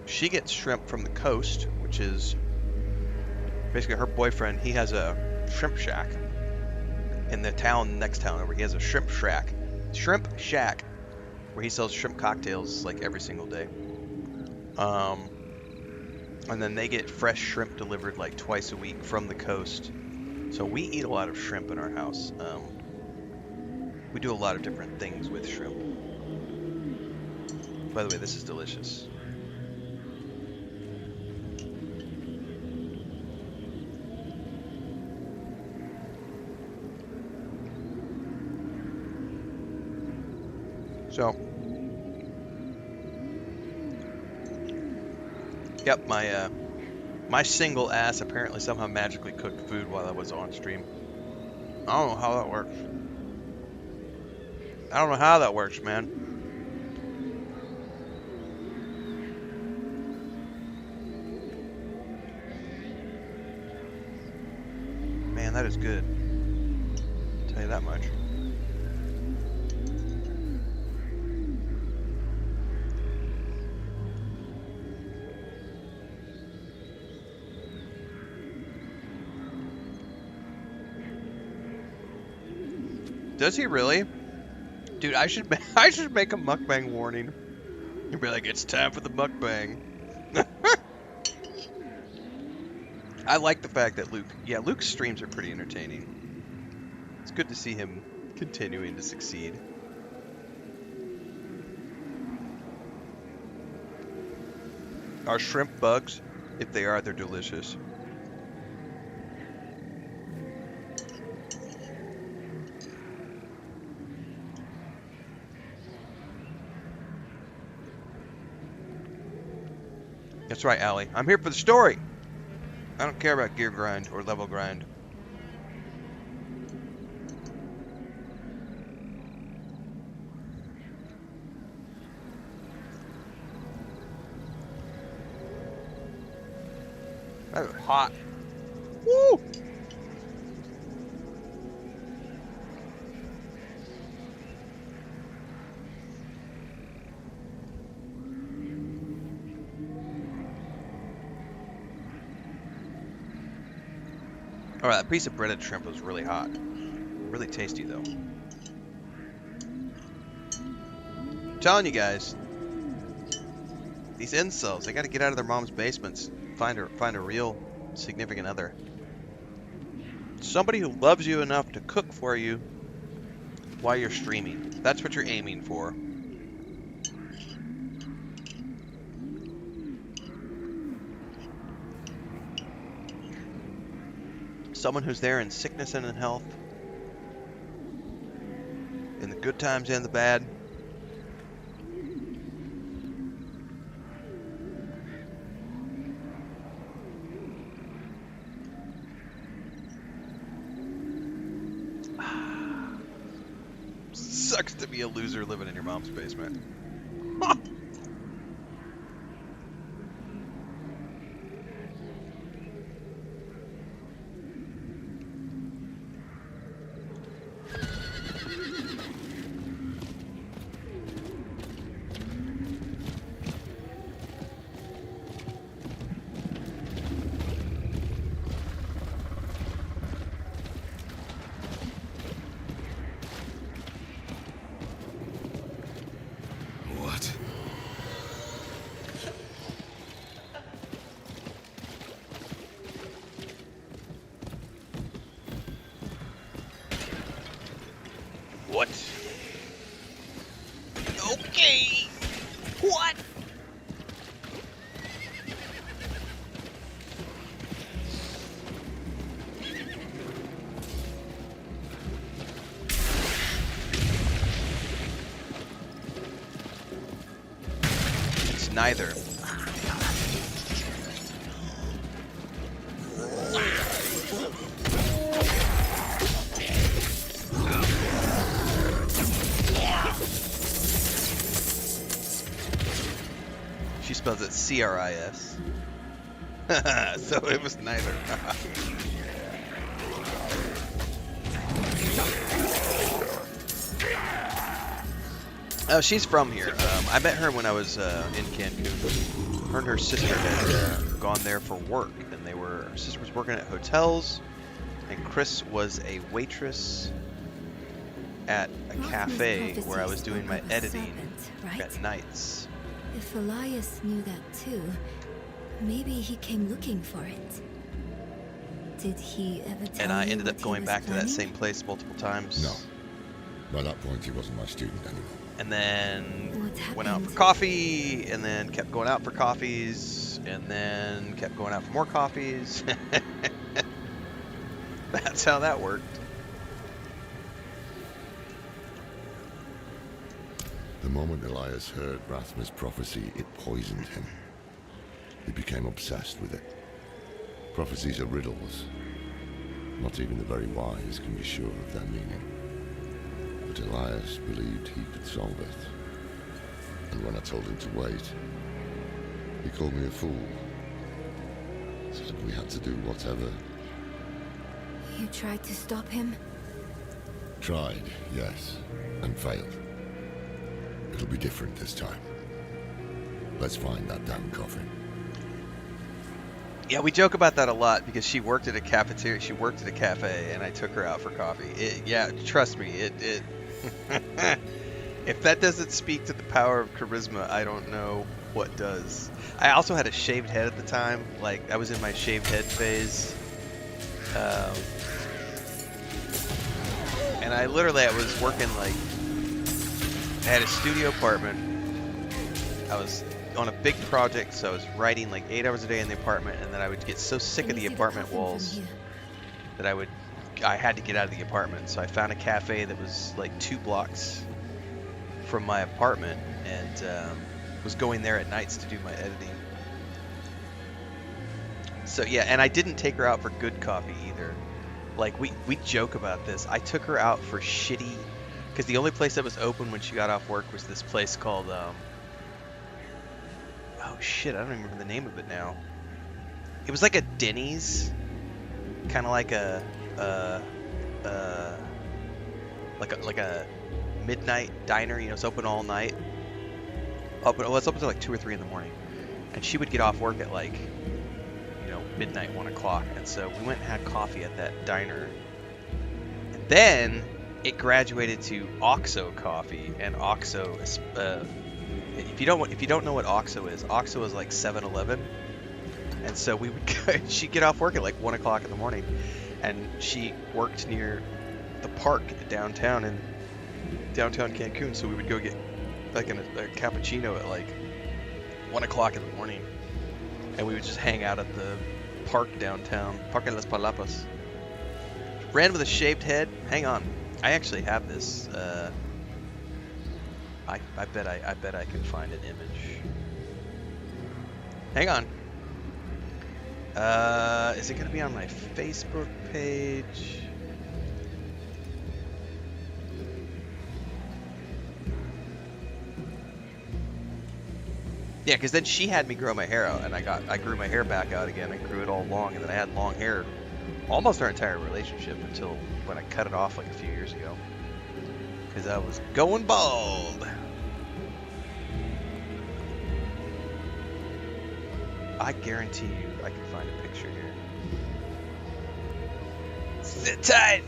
She gets shrimp from the coast, which is basically her boyfriend. He has a shrimp shack in the next town over. He has a shrimp shack, where he sells shrimp cocktails like every single day. And then they get fresh shrimp delivered like twice a week from the coast. So we eat a lot of shrimp in our house. We do a lot of different things with shrimp. By the way, this is delicious. So, yep, my single ass apparently somehow magically cooked food while I was on stream. I don't know how that works. I don't know how that works, man. man, that is good. I'll tell you that much. Does he really? Dude, I should make a mukbang warning. You'd be like, it's time for the mukbang. I like the fact that Luke's streams are pretty entertaining. It's good to see him continuing to succeed. Are shrimp bugs? If they are, they're delicious. That's right, Allie. I'm here for the story. I don't care about gear grind or level grind. That was hot. Woo! Alright, that piece of breaded shrimp was really hot. Really tasty, though. I'm telling you guys, these incels, they gotta get out of their mom's basements, find a real significant other. Somebody who loves you enough to cook for you while you're streaming. That's what you're aiming for. Someone who's there in sickness and in health, in the good times and the bad. Sucks to be a loser living in your mom's basement. What? Okay. What? It's neither. She spells it C-R-I-S. So it was neither. Oh, she's from here. I met her when I was in Cancun. Her and her sister had gone there for work, and her sister was working at hotels, and Chris was a waitress at a cafe where I was doing my editing at nights. If Elias knew that too, maybe he came looking for it. Did he ever tell And I you ended up what he going was back to that planning? same place multiple times. No. By that point, he wasn't my student anymore. And then What went out for happened? coffee, and then kept going out for coffees, and then kept going out for more coffees. That's how that worked. The moment Elias heard Rathma's prophecy, it poisoned him. He became obsessed with it. Prophecies are riddles. Not even the very wise can be sure of their meaning. But Elias believed he could solve it. And when I told him to wait, he called me a fool. Said we had to do whatever. You tried to stop him? Tried, yes, and failed. It'll be different this time. Let's find that damn coffin. Yeah, we joke about that a lot because she worked at a cafeteria. She worked at a cafe, and I took her out for coffee. Yeah, trust me, it if that doesn't speak to the power of charisma, I don't know what does. I also had a shaved head at the time. Like, I was in my shaved head phase. And I was working, like, I had a studio apartment. I was on a big project, so I was writing like 8 hours a day in the apartment, and then I would get so sick of the apartment walls that I had to get out of the apartment. So I found a cafe that was like 2 blocks from my apartment, and was going there at nights to do my editing. So yeah, and I didn't take her out for good coffee either. Like, we joke about this. I took her out for shitty, because the only place that was open when she got off work was this place called oh shit, I don't even remember the name of it now. It was like a Denny's, kind of like a midnight diner. You know, it's open all night. It's open till like 2 or 3 in the morning, and she would get off work at like, you know, midnight, 1 o'clock, and so we went and had coffee at that diner, and then it graduated to OXO coffee, and OXO is if you don't know what OXO is like 7-Eleven. And so we would she'd get off work at like 1 o'clock in the morning, and she worked near the park downtown in downtown Cancun. So we would go get like a cappuccino at like 1 o'clock in the morning, and we would just hang out at the park downtown, Parque Las Palapas. Ran with a shaved head. Hang on, I actually have this. I bet I can find an image. Hang on. Is it gonna be on my Facebook page? Yeah, because then she had me grow my hair out, and I grew my hair back out again. I grew it all long, and then I had long hair almost our entire relationship until when I cut it off like a few years ago. Because I was going bald. I guarantee you I can find a picture here. Sit tight!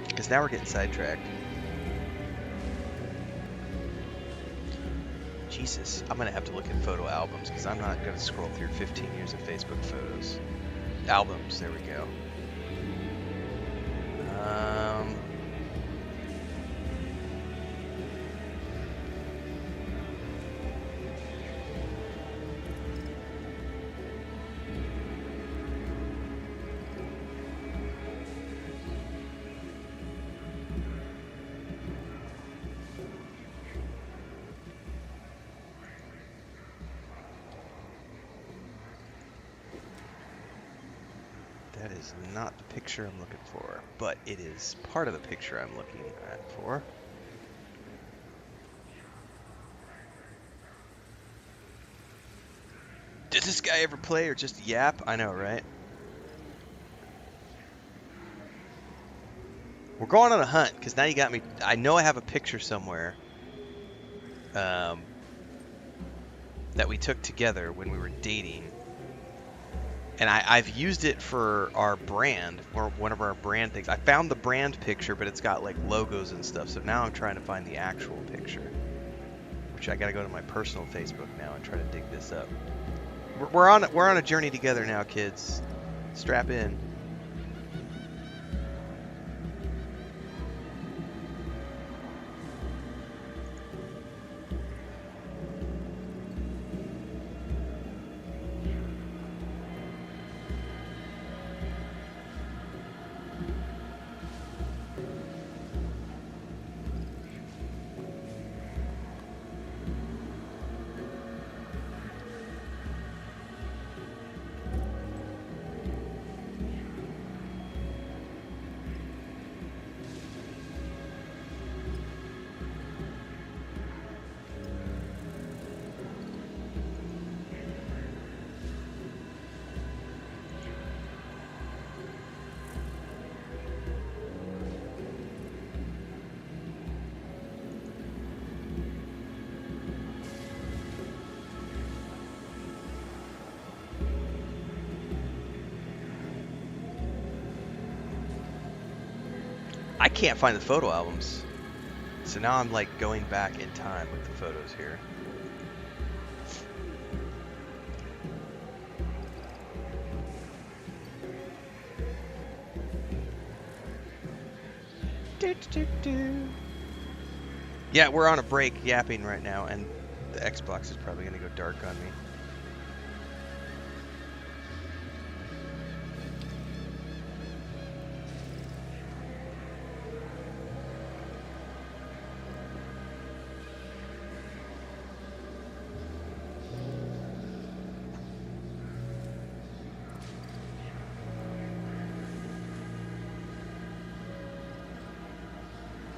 Because now we're getting sidetracked. Jesus, I'm going to have to look at photo albums because I'm not going to scroll through 15 years of Facebook photos. Albums, there we go. That is not the picture I'm looking for, but it is part of the picture I'm looking at for. Does this guy ever play or just yap? I know, right? We're going on a hunt, because now you got me. I know I have a picture somewhere that we took together when we were dating. And I've used it for our brand, or one of our brand things. I found the brand picture, but it's got like logos and stuff. So now I'm trying to find the actual picture, which I got to go to my personal Facebook now and try to dig this up. We're on a journey together now, kids. Strap in. I can't find the photo albums. So now I'm like going back in time with the photos here. Yeah, we're on a break yapping right now, and the Xbox is probably going to go dark on me.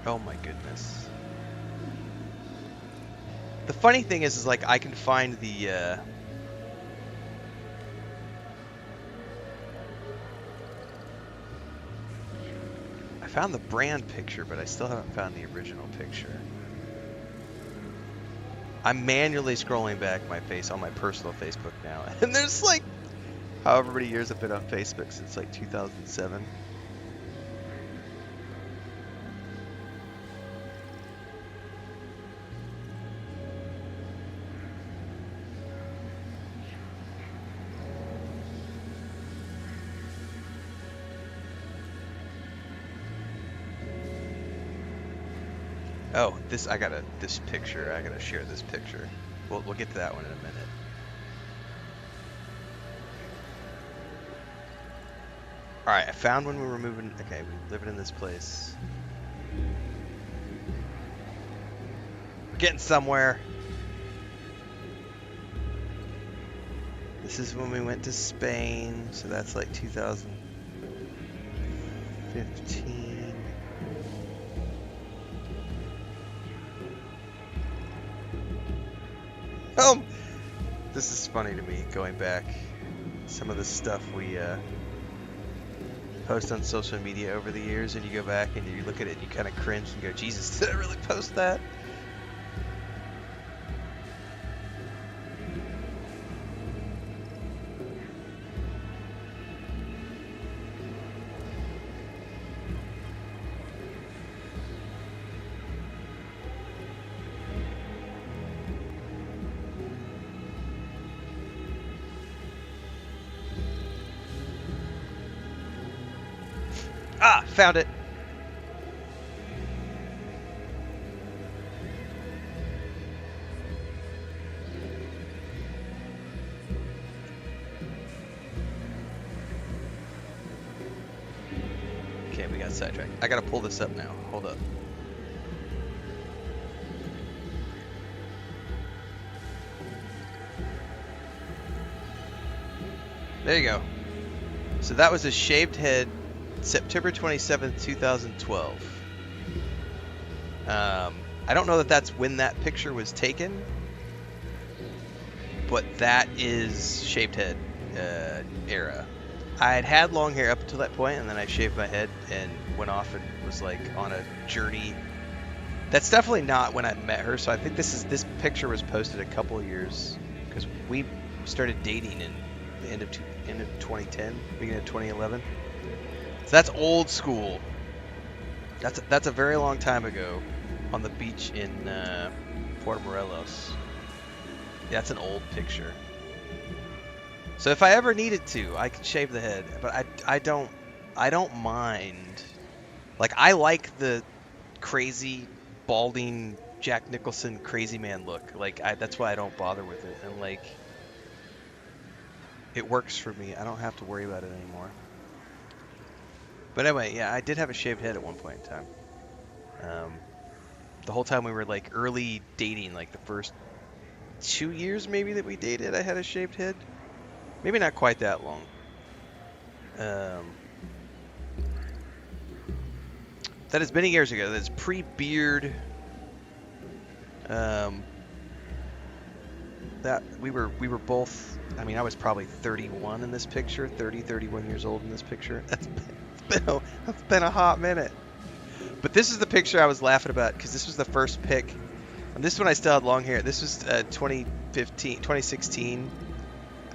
Oh my goodness. The funny thing is like I can find the I found the brand picture, but I still haven't found the original picture. I'm manually scrolling back my face on my personal Facebook now, and there's like however many years I've been on Facebook since like 2007. Oh, this picture. I gotta share this picture. We'll get to that one in a minute. All right, I found when we were moving. Okay, we were living in this place. We're getting somewhere. This is when we went to Spain, so that's like 2015. This is funny to me, going back. Some of the stuff we post on social media over the years, and you go back and you look at it and you kind of cringe and go, Jesus, did I really post that? Ah, found it. Okay, we got sidetracked. I gotta pull this up now. Hold up. There you go. So that was a shaved head, September 27th, 2012. I don't know that that's when that picture was taken, but that is shaved head era. I had had long hair up until that point, and then I shaved my head and went off and was like on a journey. That's definitely not when I met her, so I think this picture was posted a couple of years, because we started dating in the end of 2010, beginning of 2011. So that's old school. That's a very long time ago, on the beach in Puerto Morelos. Yeah, that's an old picture. So if I ever needed to, I could shave the head, but I don't mind. Like, I like the crazy balding Jack Nicholson crazy man look. Like, that's why I don't bother with it, and like, it works for me. I don't have to worry about it anymore. But anyway, yeah, I did have a shaved head at one point in time. The whole time we were like early dating, like the first 2 years maybe that we dated, I had a shaved head. Maybe not quite that long. That is many years ago. That's pre-beard. That we were both. I mean, I was probably 31 in this picture, 31 years old in this picture. That's been a hot minute. But this is the picture I was laughing about, because this was the first pic. And this one I still had long hair. This was 2016.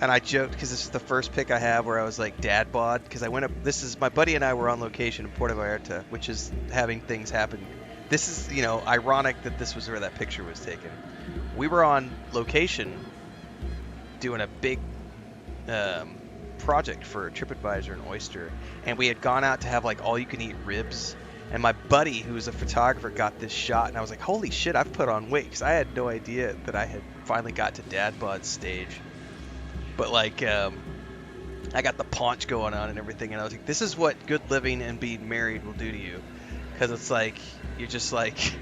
And I joked because this is the first pick I have where I was like dad bod, because I went up. This is my buddy and I were on location in Puerto Vallarta, which is having things happen. This is, you know, ironic that this was where that picture was taken. We were on location doing a big project for TripAdvisor and Oyster, and we had gone out to have like all you can eat ribs. And my buddy, who was a photographer, got this shot, and I was like, holy shit, I've put on weight, because I had no idea that I had finally got to dad bod stage. But like, I got the paunch going on and everything, and I was like, this is what good living and being married will do to you. Because it's like, you're just like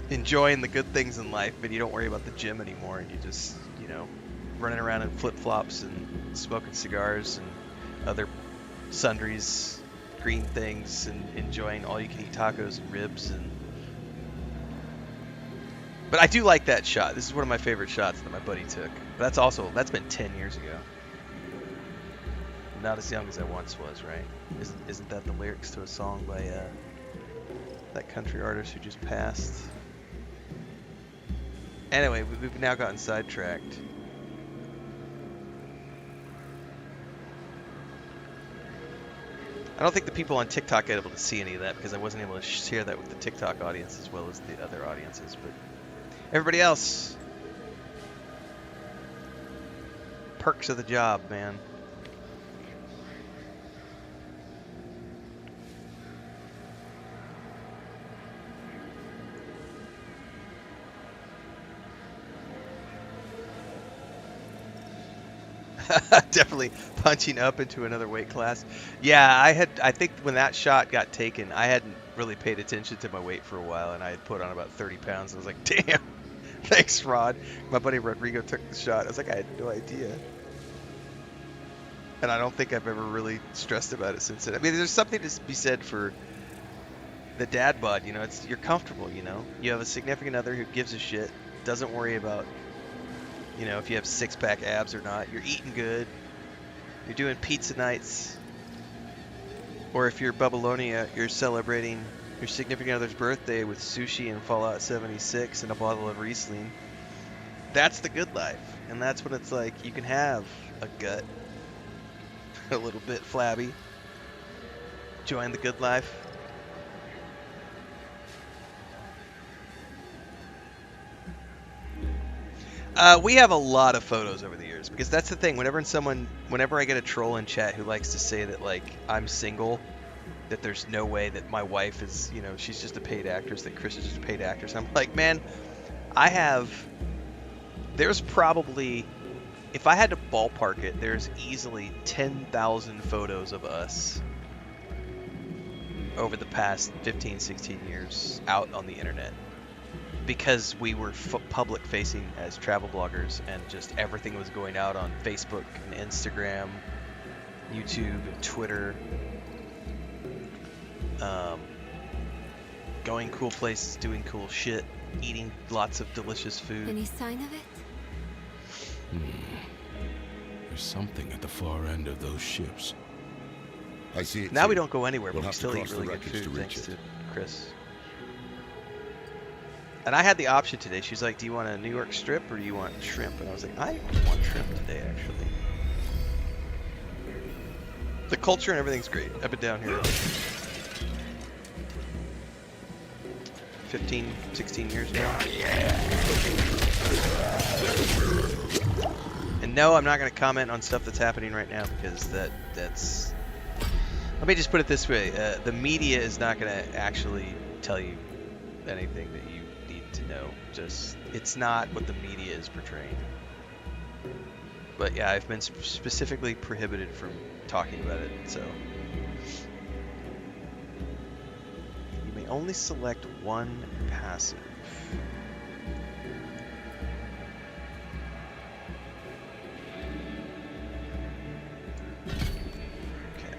enjoying the good things in life, but you don't worry about the gym anymore, and you just, you know, running around in flip-flops and smoking cigars and other sundries, green things, and enjoying all-you-can-eat tacos and ribs. And but I do like that shot. This is one of my favorite shots that my buddy took. But that's been 10 years ago. Not as young as I once was, right? Isn't that the lyrics to a song by that country artist who just passed? Anyway, we've now gotten sidetracked. I don't think the people on TikTok got able to see any of that because I wasn't able to share that with the TikTok audience as well as the other audiences. But everybody else, perks of the job, man. Definitely punching up into another weight class. Yeah, I think when that shot got taken, I hadn't really paid attention to my weight for a while, and I had put on about 30 pounds. I was like, damn, thanks, Rod. My buddy Rodrigo took the shot. I was like, I had no idea. And I don't think I've ever really stressed about it since then. I mean, there's something to be said for the dad bod, you know, you're comfortable, you know. You have a significant other who gives a shit, doesn't worry about, you know, if you have six-pack abs or not. You're eating good. You're doing pizza nights. Or if you're Babylonia, you're celebrating your significant other's birthday with sushi and Fallout 76 and a bottle of Riesling. That's the good life. And that's when it's like you can have a gut. A little bit flabby. Enjoying the good life. We have a lot of photos over the years, because that's the thing. Whenever I get a troll in chat who likes to say that like I'm single, that there's no way that my wife is, you know, she's just a paid actress, that Chris is just a paid actress. I'm like, man, there's probably, if I had to ballpark it, there's easily 10,000 photos of us over the past 15, 16 years out on the internet. Because we were public facing as travel bloggers, and just everything was going out on Facebook and Instagram, YouTube and Twitter. Going cool places, doing cool shit, eating lots of delicious food. Any sign of it? There's something at the far end of those ships. I see it. Now we don't go anywhere, We'll but we have to still eat cross the really good wreckage food, to reach thanks it. to Chris. And I had the option today. She's like, do you want a New York strip or do you want shrimp? And I was like, I want shrimp today, actually. The culture and everything's great. I've been down here 15, 16 years now. And no, I'm not going to comment on stuff that's happening right now, because that's... Let me just put it this way. The media is not going to actually tell you anything that you need to know. Just, it's not what the media is portraying. But yeah, I've been specifically prohibited from talking about it, so. You may only select one passive. Okay.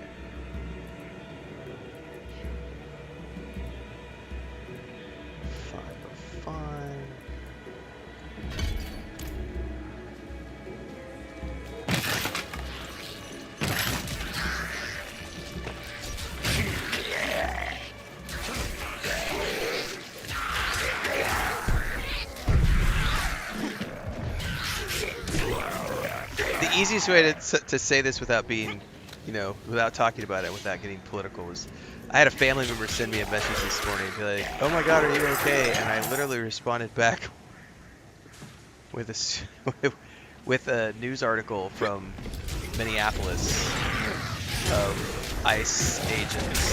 5 of 5. easiest way to say this without being, you know, without talking about it, without getting political was, I had a family member send me a message this morning, be like, "Oh my God, are you okay?" And I literally responded back with with a news article from Minneapolis of ICE agents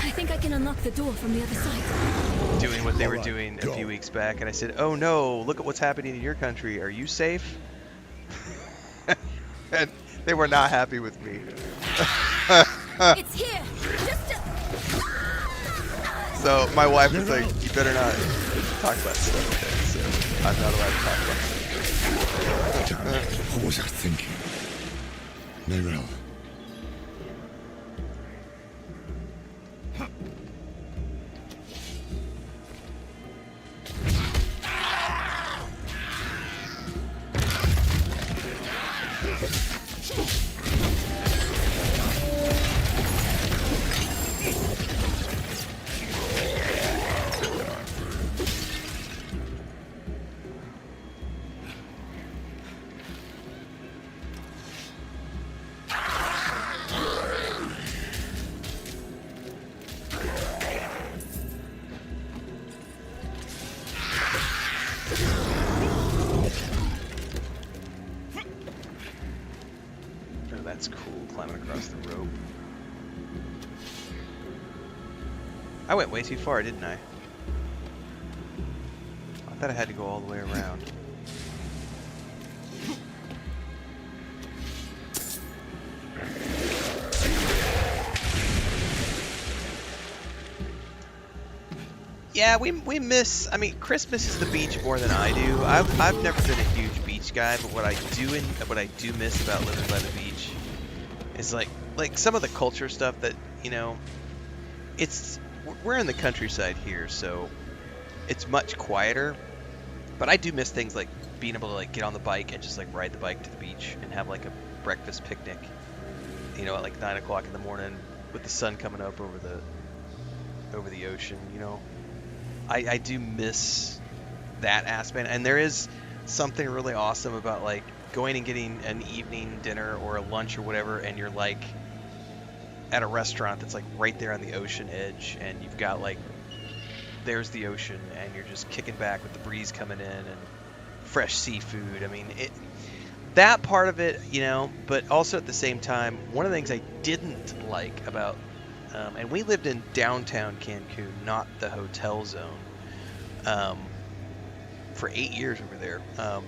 I think I can unlock the door from the other side. doing what they were doing a few weeks back, and I said, "Oh no, look at what's happening in your country. Are you safe?" And they were not happy with me. It's here. Just So my wife was like, "You better not talk about stuff with it." So I'm not allowed to talk about stuff. Damn it. What was I thinking? Neyrelle. Oh, that's cool, climbing across the rope. I went way too far, didn't I? I thought I had to go all the way around. Yeah, we miss. I mean, Chris misses the beach more than I do. I've never been a huge beach guy, but what I do miss about living by the beach is like some of the culture stuff that, you know, we're in the countryside here, so it's much quieter. But I do miss things like being able to like get on the bike and just like ride the bike to the beach and have like a breakfast picnic, you know, at like 9 o'clock in the morning with the sun coming up over the ocean, you know. I do miss that aspect, and there is something really awesome about like going and getting an evening dinner or a lunch or whatever, and you're like at a restaurant that's like right there on the ocean edge, and you've got like, there's the ocean, and you're just kicking back with the breeze coming in and fresh seafood. I mean, that part of it, you know, but also at the same time, one of the things I didn't like about and we lived in downtown Cancun, not the hotel zone, for 8 years over there.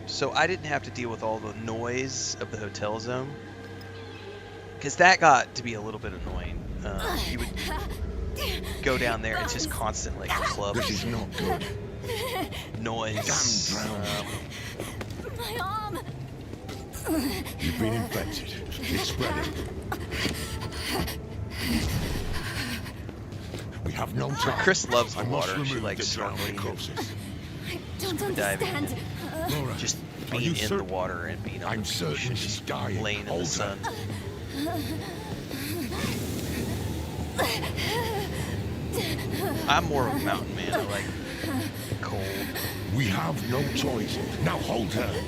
So I didn't have to deal with all the noise of the hotel zone, because that got to be a little bit annoying. You would go down there, it's just constant like club This is not good. noise. Damn drown. my arm. You've been infected. It's spreading. We have no time. Chris loves the I must water. She remove likes the drowning snorkeling, corpses. I don't diving, understand. Laura, just are you being in the certain? water and being on I'm the beach certain and she's just dying. laying in the Hold her. sun. I'm more of a mountain man. I like cold. We have no choice. Now hold her.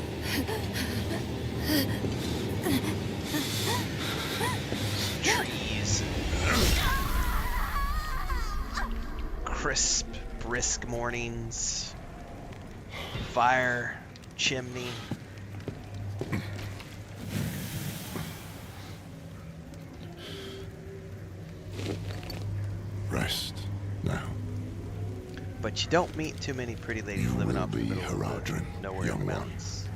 Trees. Crisp, brisk mornings. Fire, chimney. Rest now. But you don't meet too many pretty ladies You living will up in be the middle of Haradrim, nowhere in young the one. mountains.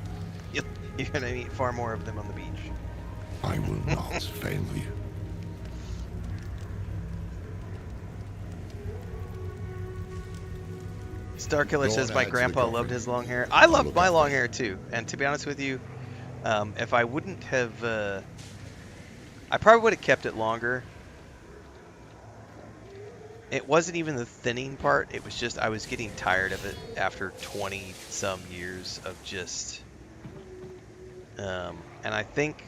You're gonna meet far more of them on the beach. I will not fail you. Starkiller Go says on, my add to the grandpa coffee. loved his long hair. I love look my after long you. hair too. And to be honest with you, if I wouldn't have, I probably would have kept it longer. It wasn't even the thinning part. It was just I was getting tired of it after 20 some years of just, and I think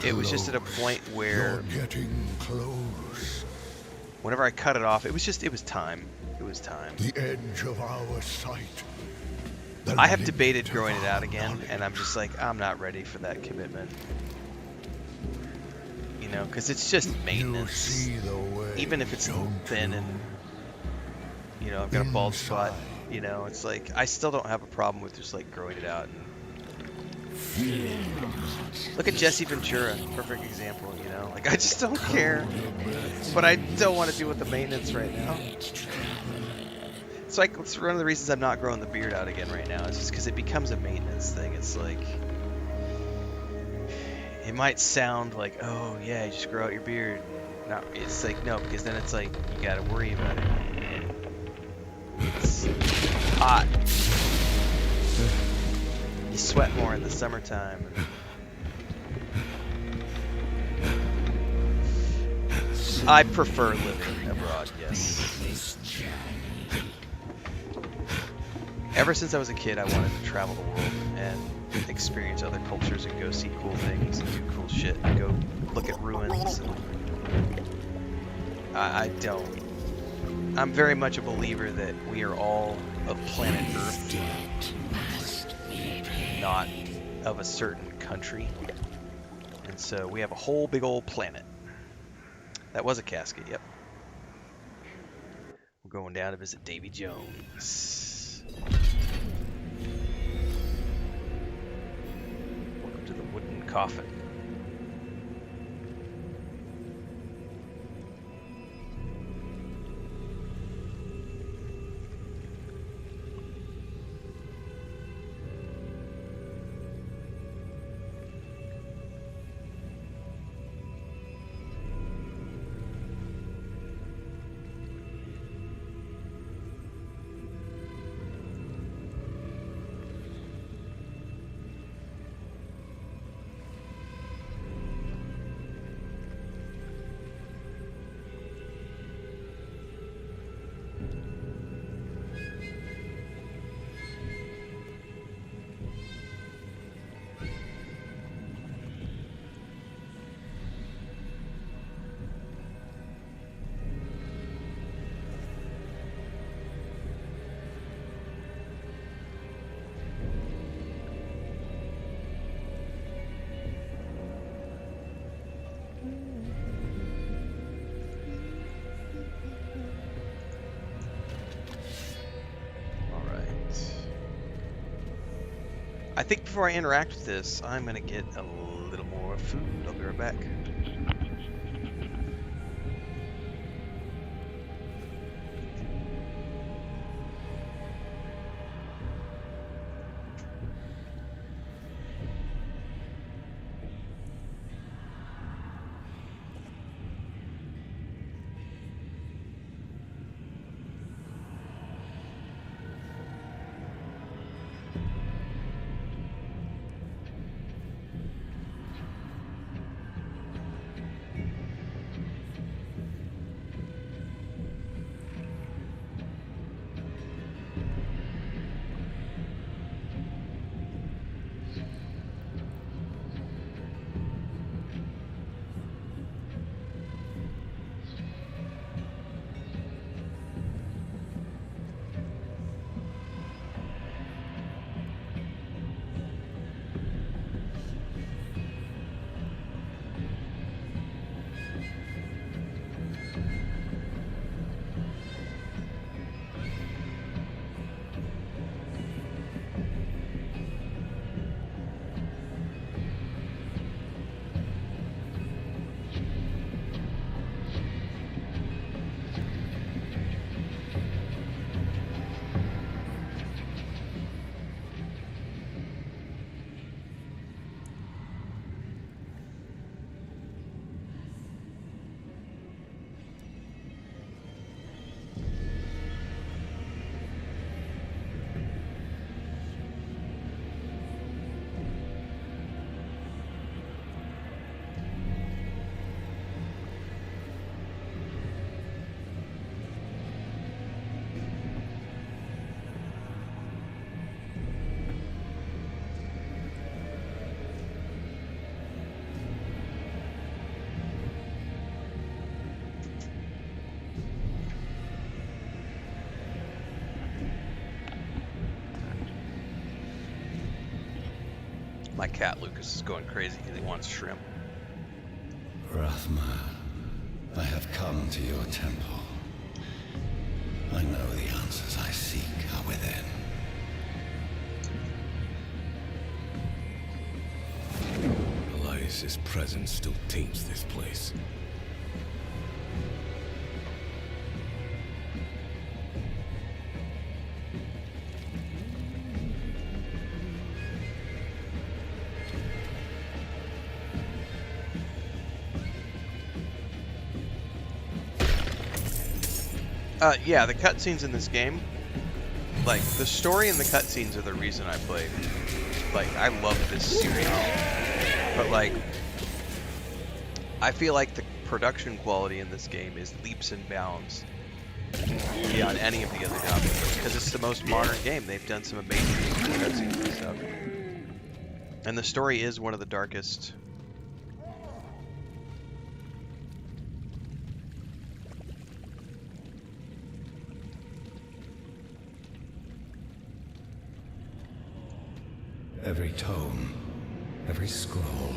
it was just at a point where You're getting close. whenever I cut it off, it was time. It was time. The edge of our sight. I have debated growing it out again, and I'm just like, I'm not ready for that commitment. You know, because it's just maintenance. Even if it's thin and, you know, I've got a bald spot, you know, it's like, I still don't have a problem with just like growing it out. And look at Jesse Ventura, perfect example, you know, like I just don't care, but I don't want to deal with the maintenance right now. It's like, it's one of the reasons I'm not growing the beard out again right now. It's just because it becomes a maintenance thing. It's like, it might sound like, oh yeah, you just grow out your beard. No, it's like, no, because then it's like, you gotta worry about it. It's hot. You sweat more in the summertime. I prefer living abroad, yes. Ever since I was a kid, I wanted to travel the world and experience other cultures and go see cool things and do cool shit and go look at ruins. And I'm very much a believer that we are all of planet Earth, not of a certain country. And so we have a whole big old planet. That was a casket, yep. We're going down to visit Davy Jones. Welcome to the wooden coffin. I think before I interact with this, I'm going to get a little more food. I'll be right back. My cat Lucas is going crazy because he wants shrimp. Rathma, I have come to your temple. I know the answers I seek are within. Elias's presence still taints this place. Yeah, the cutscenes in this game, like, the story and the cutscenes are the reason I played. Like, I love this series. But, like, I feel like the production quality in this game is leaps and bounds beyond any of the other copies. Because it's the most modern game. They've done some amazing cutscenes and stuff. And the story is one of the darkest. Every tome, every scroll,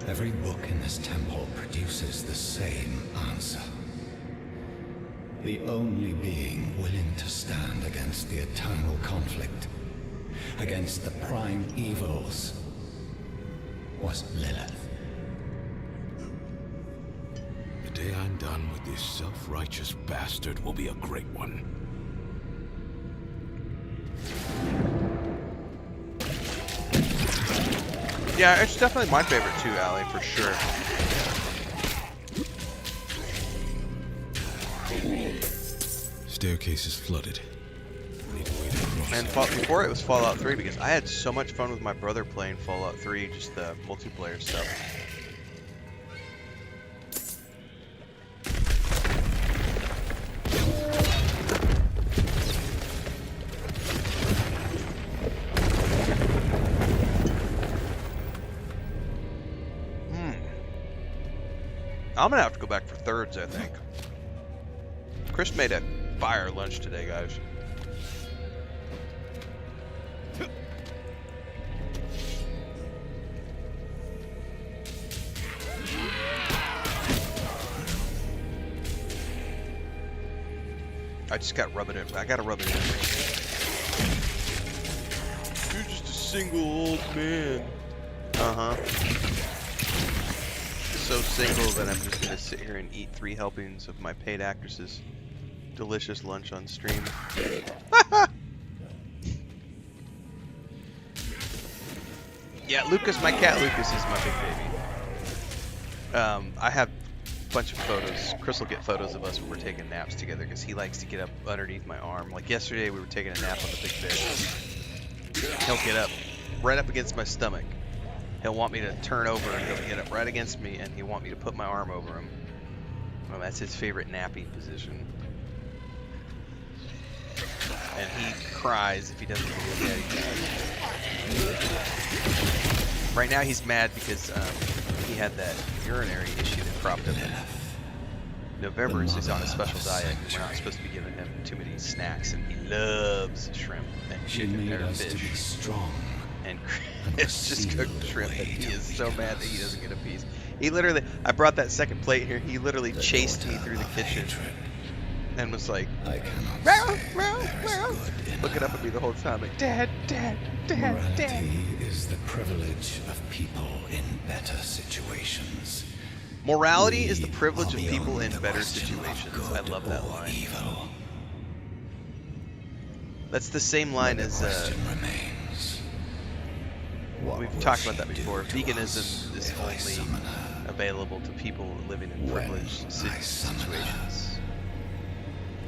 every book in this temple produces the same answer. The only being willing to stand against the eternal conflict, against the prime evils, was Lilith. The day I'm done with this self-righteous bastard will be a great one. Yeah, it's definitely my favorite too, Allie, for sure. Staircase is flooded. Need a way to cross. And before it was Fallout 3, because I had so much fun with my brother playing Fallout 3, just the multiplayer stuff. I'm gonna have to go back for thirds, I think. Chris made a fire lunch today, guys. I just got rub it in. I gotta rub it in. You're just a single old man. Uh-huh. So single that I'm just gonna sit here and eat 3 helpings of my paid actress's delicious lunch on stream. Yeah, Lucas, my cat Lucas is my big baby. I have a bunch of photos. Chris will get photos of us when we're taking naps together because he likes to get up underneath my arm. Like yesterday, we were taking a nap on the big bed. He'll get up right up against my stomach. He'll want me to turn over and he'll get up right against me and he'll want me to put my arm over him. Well, that's his favorite napping position. And he cries if he doesn't get his daddy back. Right now he's mad because he had that urinary issue that cropped up in November, so he's on a special diet. We're not supposed to be giving him too many snacks, and he loves shrimp and chicken or fish. Strong. And Chris just cooked shrimp, and he is so mad that he doesn't get a piece. He literally, I brought that second plate here, he literally chased me through the kitchen and was like, meow, meow, meow, looking up at me the whole time, like, Dad, Dad, Dad, Dad. Morality is the privilege of people in better situations. Morality is the privilege of people in better situations. I love that line. Evil. That's the same line as we've talked about that before. Veganism is only available to people living in privileged situations.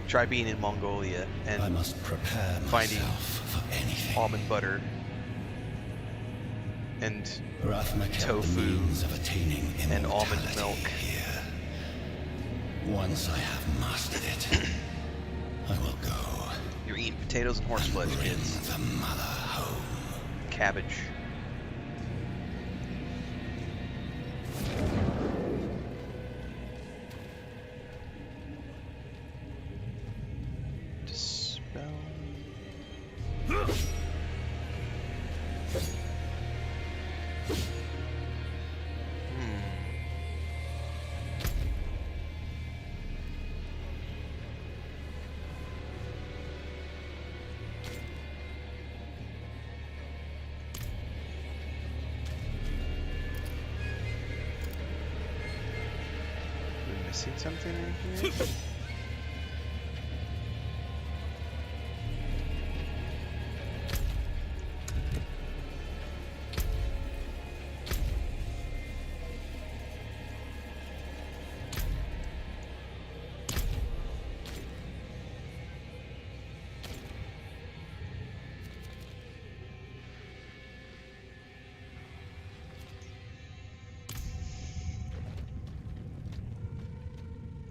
Try being in Mongolia and finding almond butter and tofu and almond milk. Once I have mastered it, I will go. You're eating potatoes and horseflesh, kids. The mother home. Cabbage. Dispel. missing something in here?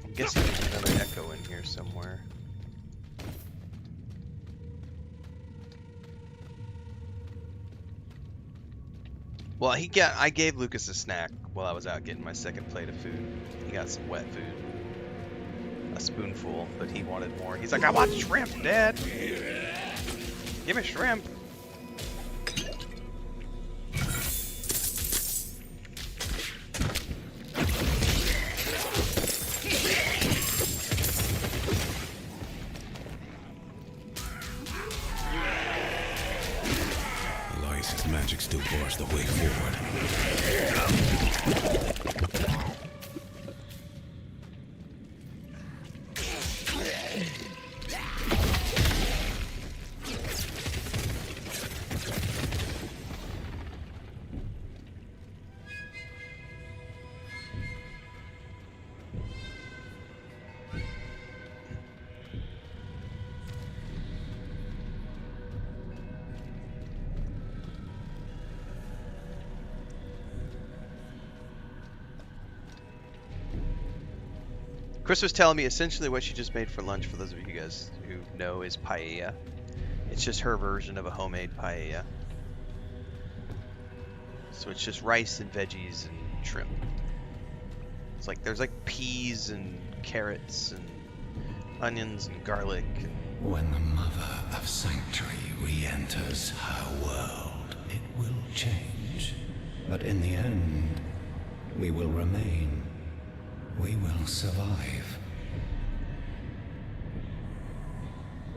I'm guessing there's another echo in here somewhere. Well, I gave Lucas a snack while I was out getting my second plate of food. He got some wet food. A spoonful, but he wanted more. He's like, I want shrimp, Dad! Give me shrimp! Elias's magic still bars the way forward. Chris was telling me essentially what she just made for lunch, for those of you guys who know, is paella. It's just her version of a homemade paella. So it's just rice and veggies and shrimp. It's like there's like peas and carrots and onions and garlic. When the Mother of Sanctuary re-enters her world, it will change. But in the end, we will remain. We will survive.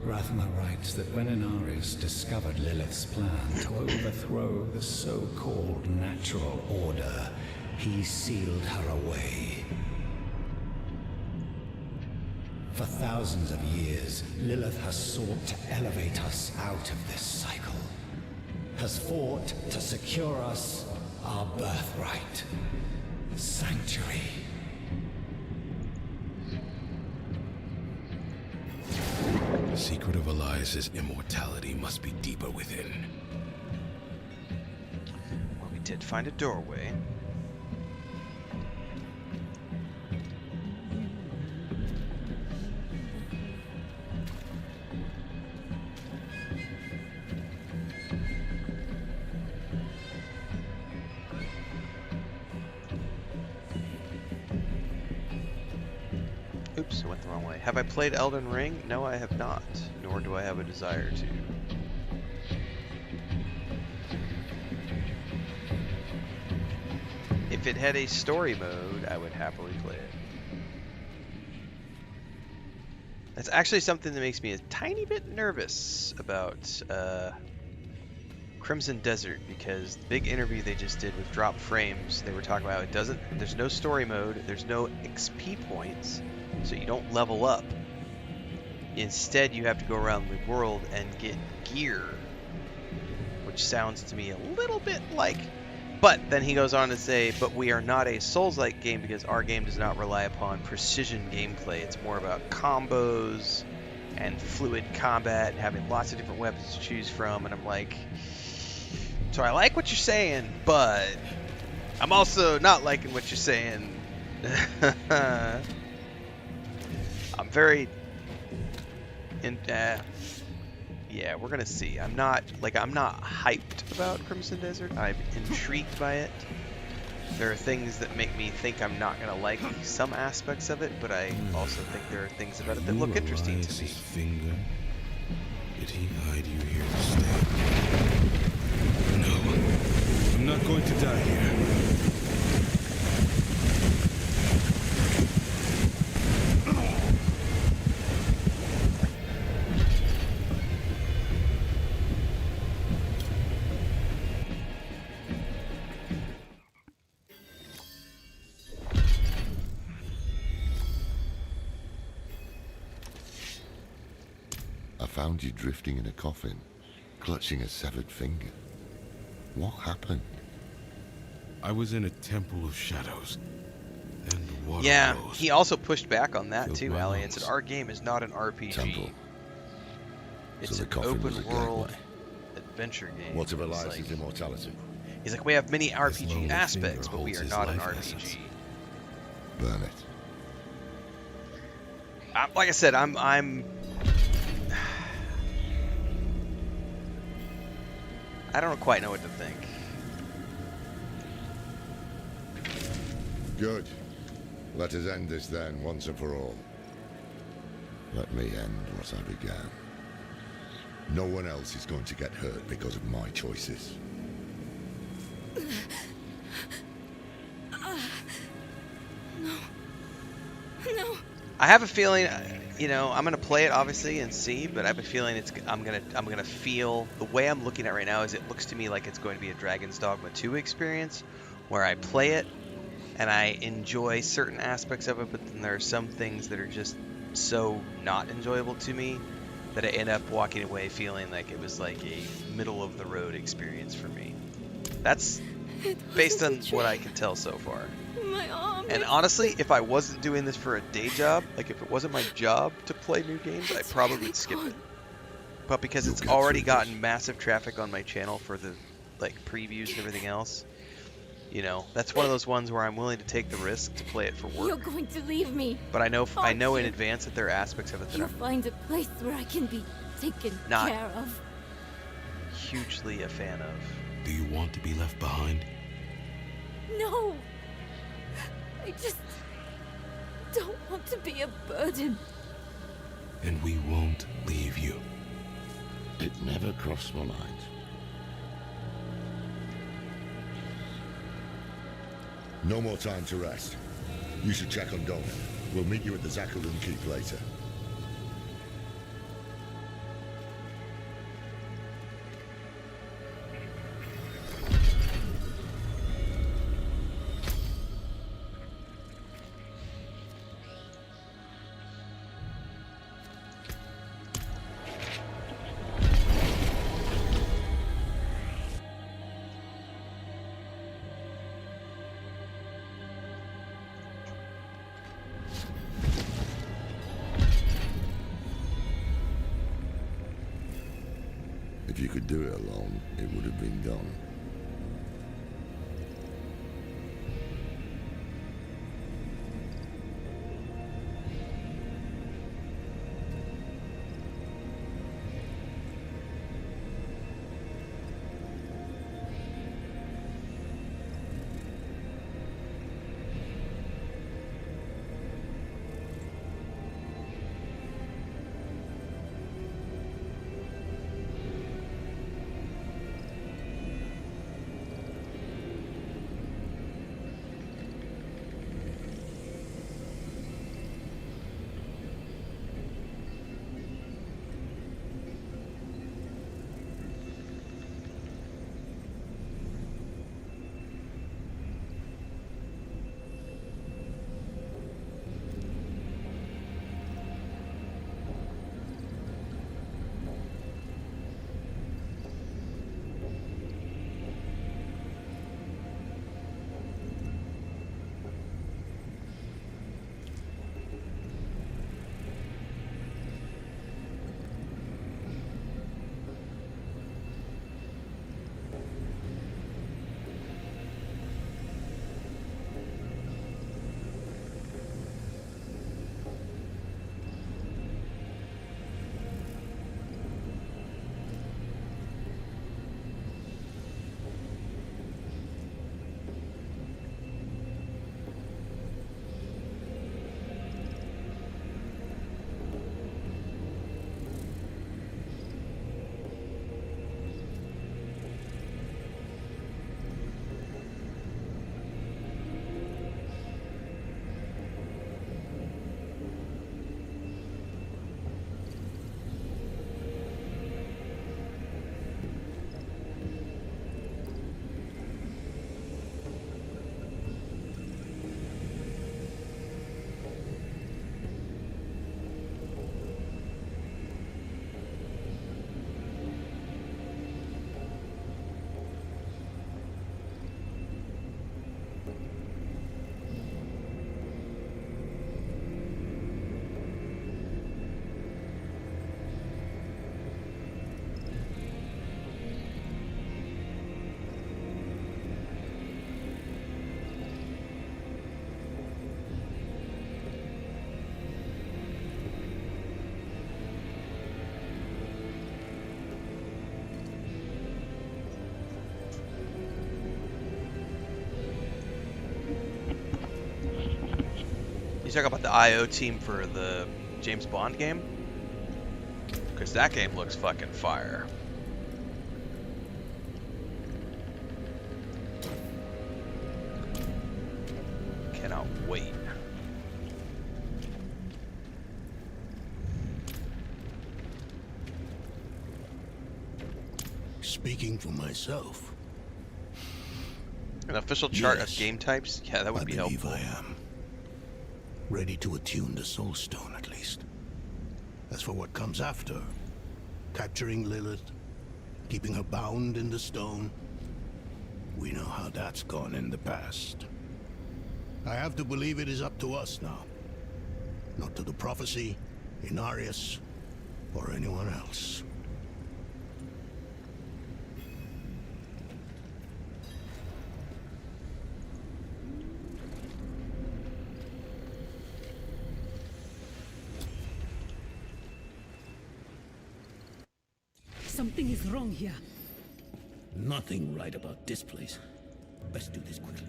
Rathma writes that when Inaris discovered Lilith's plan to overthrow the so-called natural order, he sealed her away. For thousands of years, Lilith has sought to elevate us out of this cycle, has fought to secure us our birthright, sanctuary. The secret of Elias's immortality must be deeper within. Well, we did find a doorway. Oops, I went the wrong way. Have I played Elden Ring? No, I have not, nor do I have a desire to. If it had a story mode, I would happily play it. That's actually something that makes me a tiny bit nervous about Crimson Desert, because the big interview they just did with Drop Frames, they were talking about there's no story mode, there's no XP points, so you don't level up. Instead, you have to go around the world and get gear, which sounds to me a little bit like... But then he goes on to say, but we are not a Souls-like game because our game does not rely upon precision gameplay. It's more about combos and fluid combat, and having lots of different weapons to choose from. And I'm like, so I like what you're saying, but I'm also not liking what you're saying. I'm very... yeah, we're gonna see. I'm not hyped about Crimson Desert. I'm intrigued by it. There are things that make me think I'm not gonna like some aspects of it, but I also think there are things about it that look interesting to me. Finger? Did he hide you here to stay? No, I'm not going to die here. found you drifting in a coffin, clutching a severed finger. What happened? I was in a temple of shadows. Then the water Yeah, rose. he also pushed back on that Filled too, my Ali, and said lungs. our game is not an RPG. Temple. It's So the an coffin was a open world gateway. adventure game. What of It's Elias's like- immortality? He's like, we have many This RPG lonely aspects, finger but we holds are his not an life RPG. essence. Burn it. Like I said, I'm I don't quite know what to think. Good. Let us end this then, once and for all. Let me end what I began. No one else is going to get hurt because of my choices. No. I have a feeling, you know, I'm gonna play it obviously and see, but I have a feeling I'm gonna feel the way I'm looking at it right now is it looks to me like it's going to be a Dragon's Dogma 2 experience, where I play it and I enjoy certain aspects of it, but then there are some things that are just so not enjoyable to me that I end up walking away feeling like it was like a middle of the road experience for me. That's based on what I can tell so far. My arm. And honestly, if I wasn't doing this for a day job, like if it wasn't my job to play new games, I probably would skip it. But because it's already gotten massive traffic on my channel for the like previews and everything else, you know, that's one of those ones where I'm willing to take the risk to play it for You're work. going to leave me. But I know in you? advance that there are aspects of it that You'll I'm find a place where I can be taken Not- care of. hugely a fan of. Do you want to be left behind? No. I just don't want to be a burden. And we won't leave you. It never crossed my mind. No more time to rest. You should check on Donna. We'll meet you at the Zakharun Keep later. If you could do it alone, it would have been done. talk about the IO team for the James Bond game? Because that game looks fucking fire. Cannot wait. Speaking for myself, An official chart Yes. of game types? Yeah, that would I be believe helpful. I am. Ready to attune the Soul Stone, at least. As for what comes after, capturing Lilith, keeping her bound in the stone, we know how that's gone in the past. I have to believe it is up to us now. Not to the prophecy, Inarius, or anyone else. Something is wrong here. Nothing right about this place. Let's do this quickly.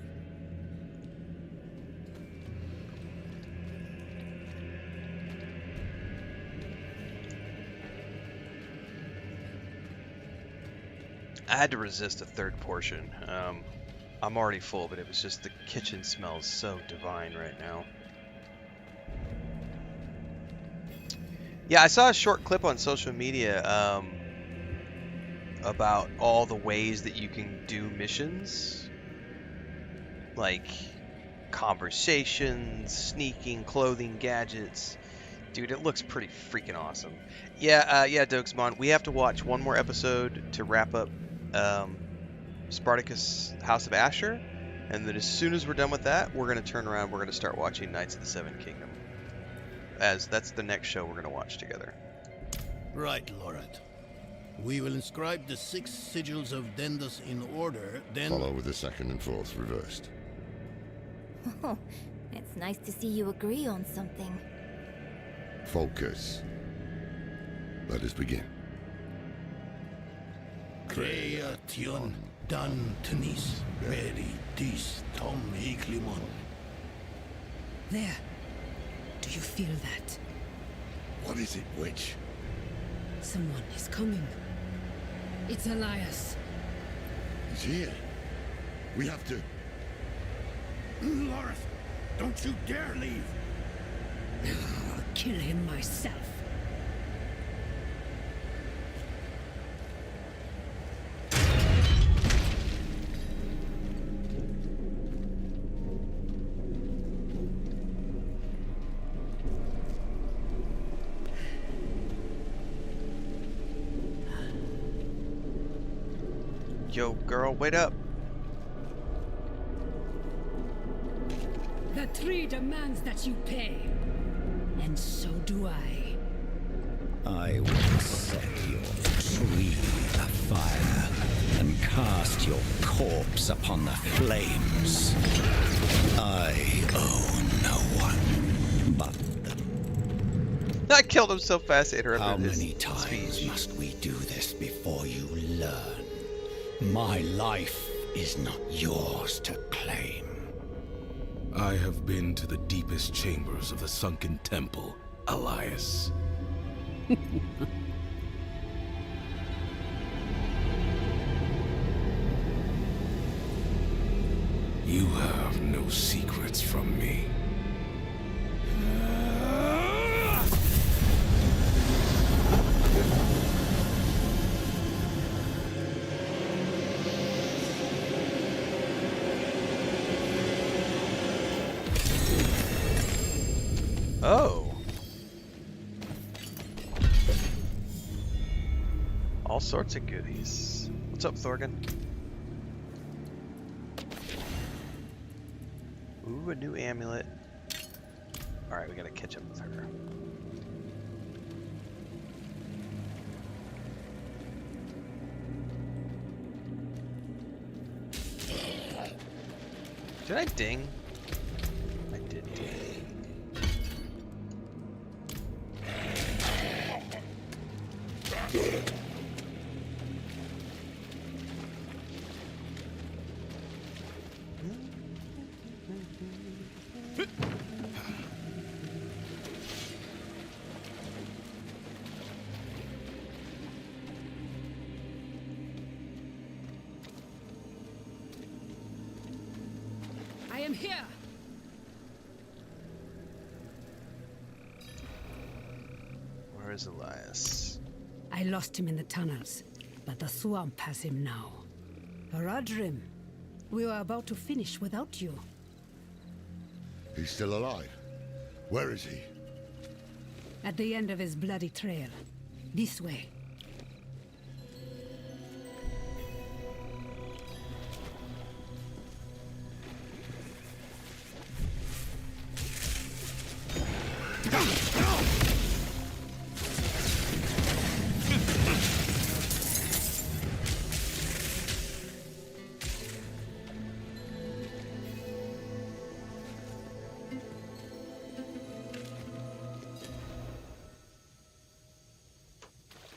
I had to resist a third portion. I'm already full, but it was just the kitchen smells so divine right now. Yeah, I saw a short clip on social media about all the ways that you can do missions. Like conversations, sneaking, clothing, gadgets. Dude, it looks pretty freaking awesome. Yeah, Dogsmon, we have to watch one more episode to wrap up Spartacus House of Asher, and then as soon as we're done with that, we're going to turn around, we're going to start watching Knights of the Seven Kingdom. As that's the next show we're going to watch together. Right, Lorat. We will inscribe the 6 sigils of Dendos in order, then... Follow with the second and fourth reversed. Oh, it's nice to see you agree on something. Focus. Let us begin. Creation dan tenis ready dis tom hiklimon. There. Do you feel that? What is it, witch? Someone is coming. It's Elias. He's here. We have to... Lorith, don't you dare leave. I'll kill him myself. Yo, girl, wait up. The tree demands that you pay. And so do I. I will set your tree afire and cast your corpse upon the flames. I owe no one but them. I killed him so fast it interrupted How his many times speech. must we do this before you learn? My life is not yours to claim. I have been to the deepest chambers of the sunken temple, Elias. You have no secrets from me. Oh. All sorts of goodies. What's up, Thorgan? Ooh, a new amulet. Alright, we gotta catch up with her. Did I ding? I did ding. am here! Where is Elias? I lost him in the tunnels, but the swamp has him now. Haradrim, we were about to finish without you. He's still alive? Where is he? At the end of his bloody trail. This way.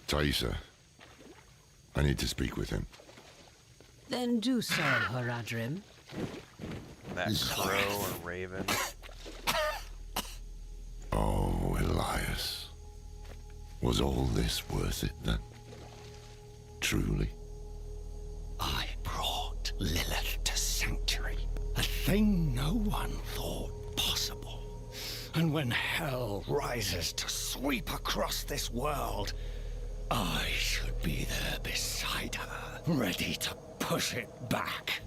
Thaisa. I need to speak with him. Then do so, Haradrim. That crow or raven. Oh, Elias. Was all this worth it then? Truly? I brought Lilith to Sanctuary, a thing no one thought possible. And when hell rises to sweep across this world, I should be there beside her, ready to push it back.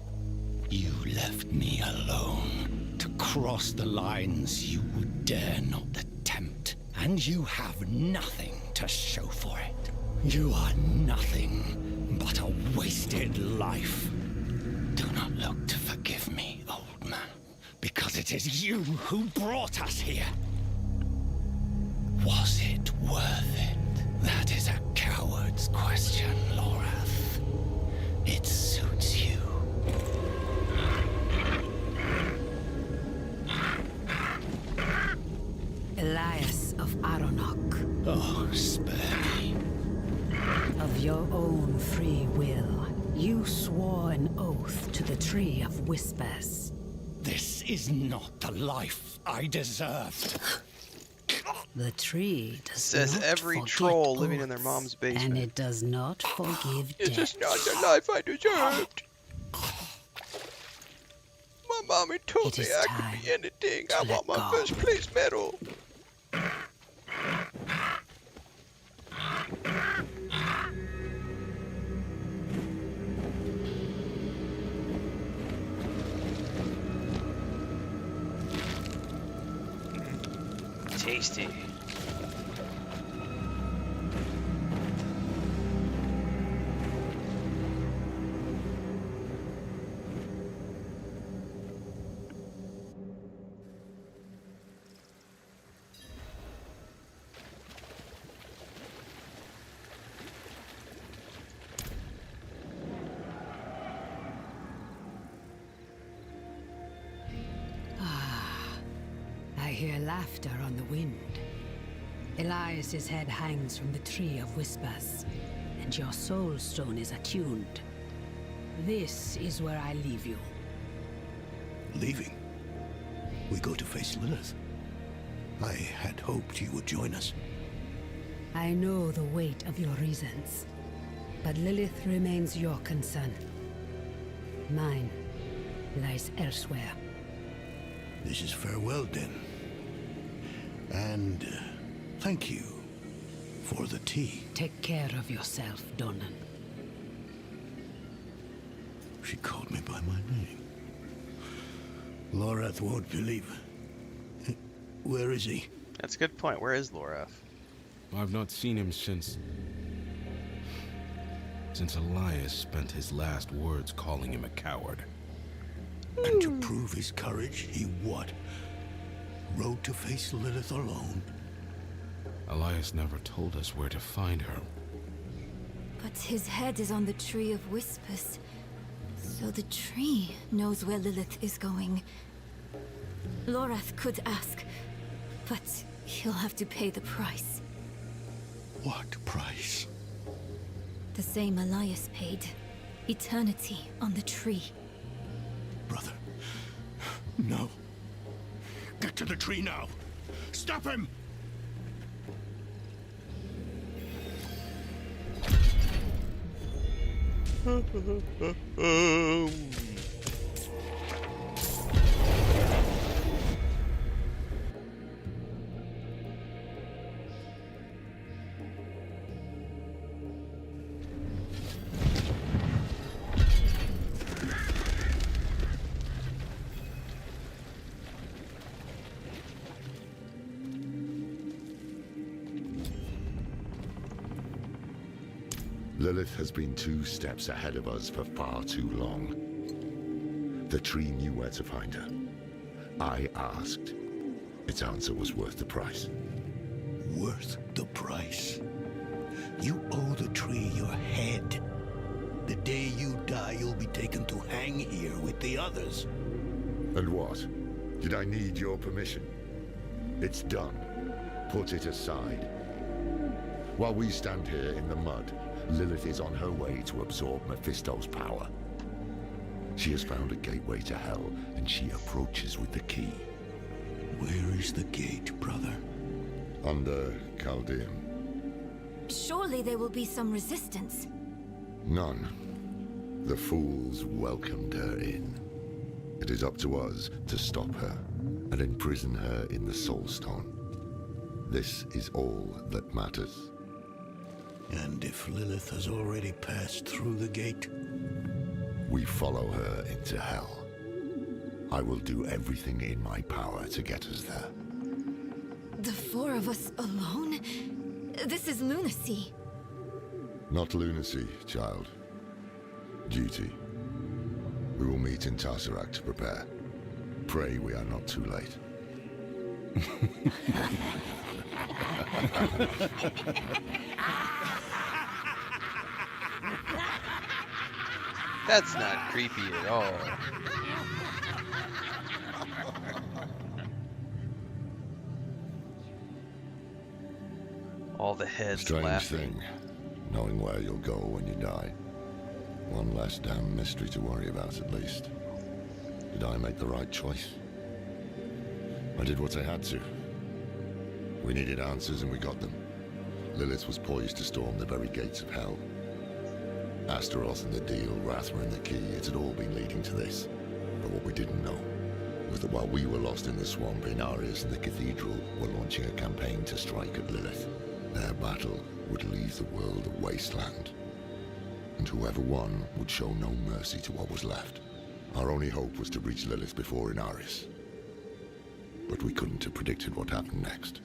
You left me alone to cross the lines you would dare not attempt, and you have nothing to show for it. You are nothing but a wasted life. Do not look to forgive me, old man, because it is you who brought us here. Was it worth it? That is a coward's question, Lorath. It suits you. Elias of Aronok. Oh, spare me. Of your own free will, you swore an oath to the Tree of Whispers. This is not the life I deserved. The tree does Says not every forget troll living in their oaths, mom's basement. and it does not forgive This death. is not the life I deserved. My mommy told It me is I time could be anything. I to want let my go. first place medal. Tasty. I hear laughter on the wind. Elias's head hangs from the Tree of Whispers, and your soul stone is attuned. This is where I leave you. Leaving? We go to face Lilith. I had hoped you would join us. I know the weight of your reasons, but Lilith remains your concern. Mine lies elsewhere. This is farewell, then. And thank you for the tea. Take care of yourself, Donan. She called me by my name. Lorath won't believe. Where is he? That's a good point. Where is Lorath? I've not seen him since Elias spent his last words calling him a coward. And to prove his courage, he what? Rode to face Lilith alone? Elias never told us where to find her. But his head is on the Tree of Whispers. So the tree knows where Lilith is going. Lorath could ask, but he'll have to pay the price. What price? The same Elias paid. Eternity on the tree. Brother. No. Get to the tree now. Stop him! Lilith has been 2 steps ahead of us for far too long. The tree knew where to find her. I asked. Its answer was worth the price. Worth the price? You owe the tree your head. The day you die, you'll be taken to hang here with the others. And what? Did I need your permission? It's done. Put it aside. While we stand here in the mud, Lilith is on her way to absorb Mephisto's power. She has found a gateway to hell, and she approaches with the key. Where is the gate, brother? Under Chaldean. Surely there will be some resistance. None. The fools welcomed her in. It is up to us to stop her and imprison her in the Soul Stone. This is all that matters. And if Lilith has already passed through the gate? We follow her into hell. I will do everything in my power to get us there. The 4 of us alone? This is lunacy. Not lunacy, child. Duty. We will meet in Tesseract to prepare. Pray we are not too late. That's not creepy at all. All the heads Strange laughing. thing, knowing where you'll go when you die. One less damn mystery to worry about, at least. Did I make the right choice? I did what I had to. We needed answers and we got them. Lilith was poised to storm the very gates of hell. Astaroth and the deal, Rathma and the key, it had all been leading to this. But what we didn't know was that while we were lost in the swamp, Inarius and the cathedral were launching a campaign to strike at Lilith. Their battle would leave the world a wasteland. And whoever won would show no mercy to what was left. Our only hope was to reach Lilith before Inarius. But we couldn't have predicted what happened next.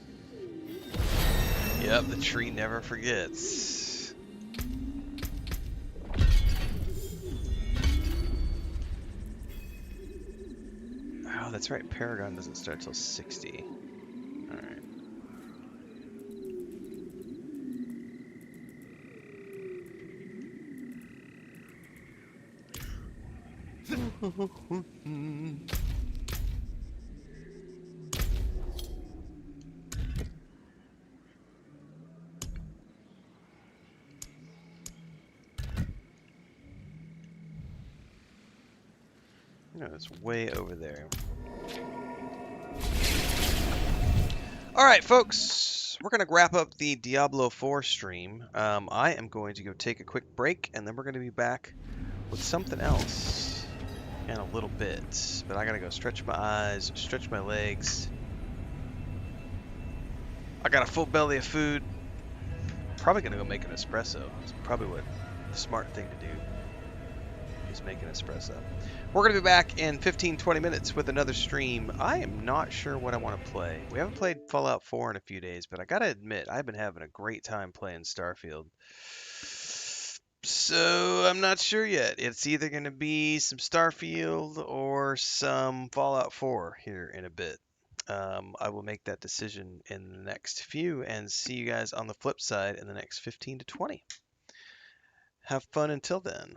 Yep, the tree never forgets. Oh, that's right. Paragon doesn't start till 60. All right. No, it's way over there. All right, folks, we're going to wrap up the Diablo 4 stream. I am going to go take a quick break, and then we're going to be back with something else in a little bit. But I got to go stretch my eyes, stretch my legs. I got a full belly of food. Probably going to go make an espresso. It's probably what the smart thing to do is make an espresso. We're going to be back in 15-20 minutes with another stream. I am not sure what I want to play. We haven't played Fallout 4 in a few days, but I got to admit, I've been having a great time playing Starfield. So I'm not sure yet. It's either going to be some Starfield or some Fallout 4 here in a bit. I will make that decision in the next few and see you guys on the flip side in the next 15 to 20. Have fun until then.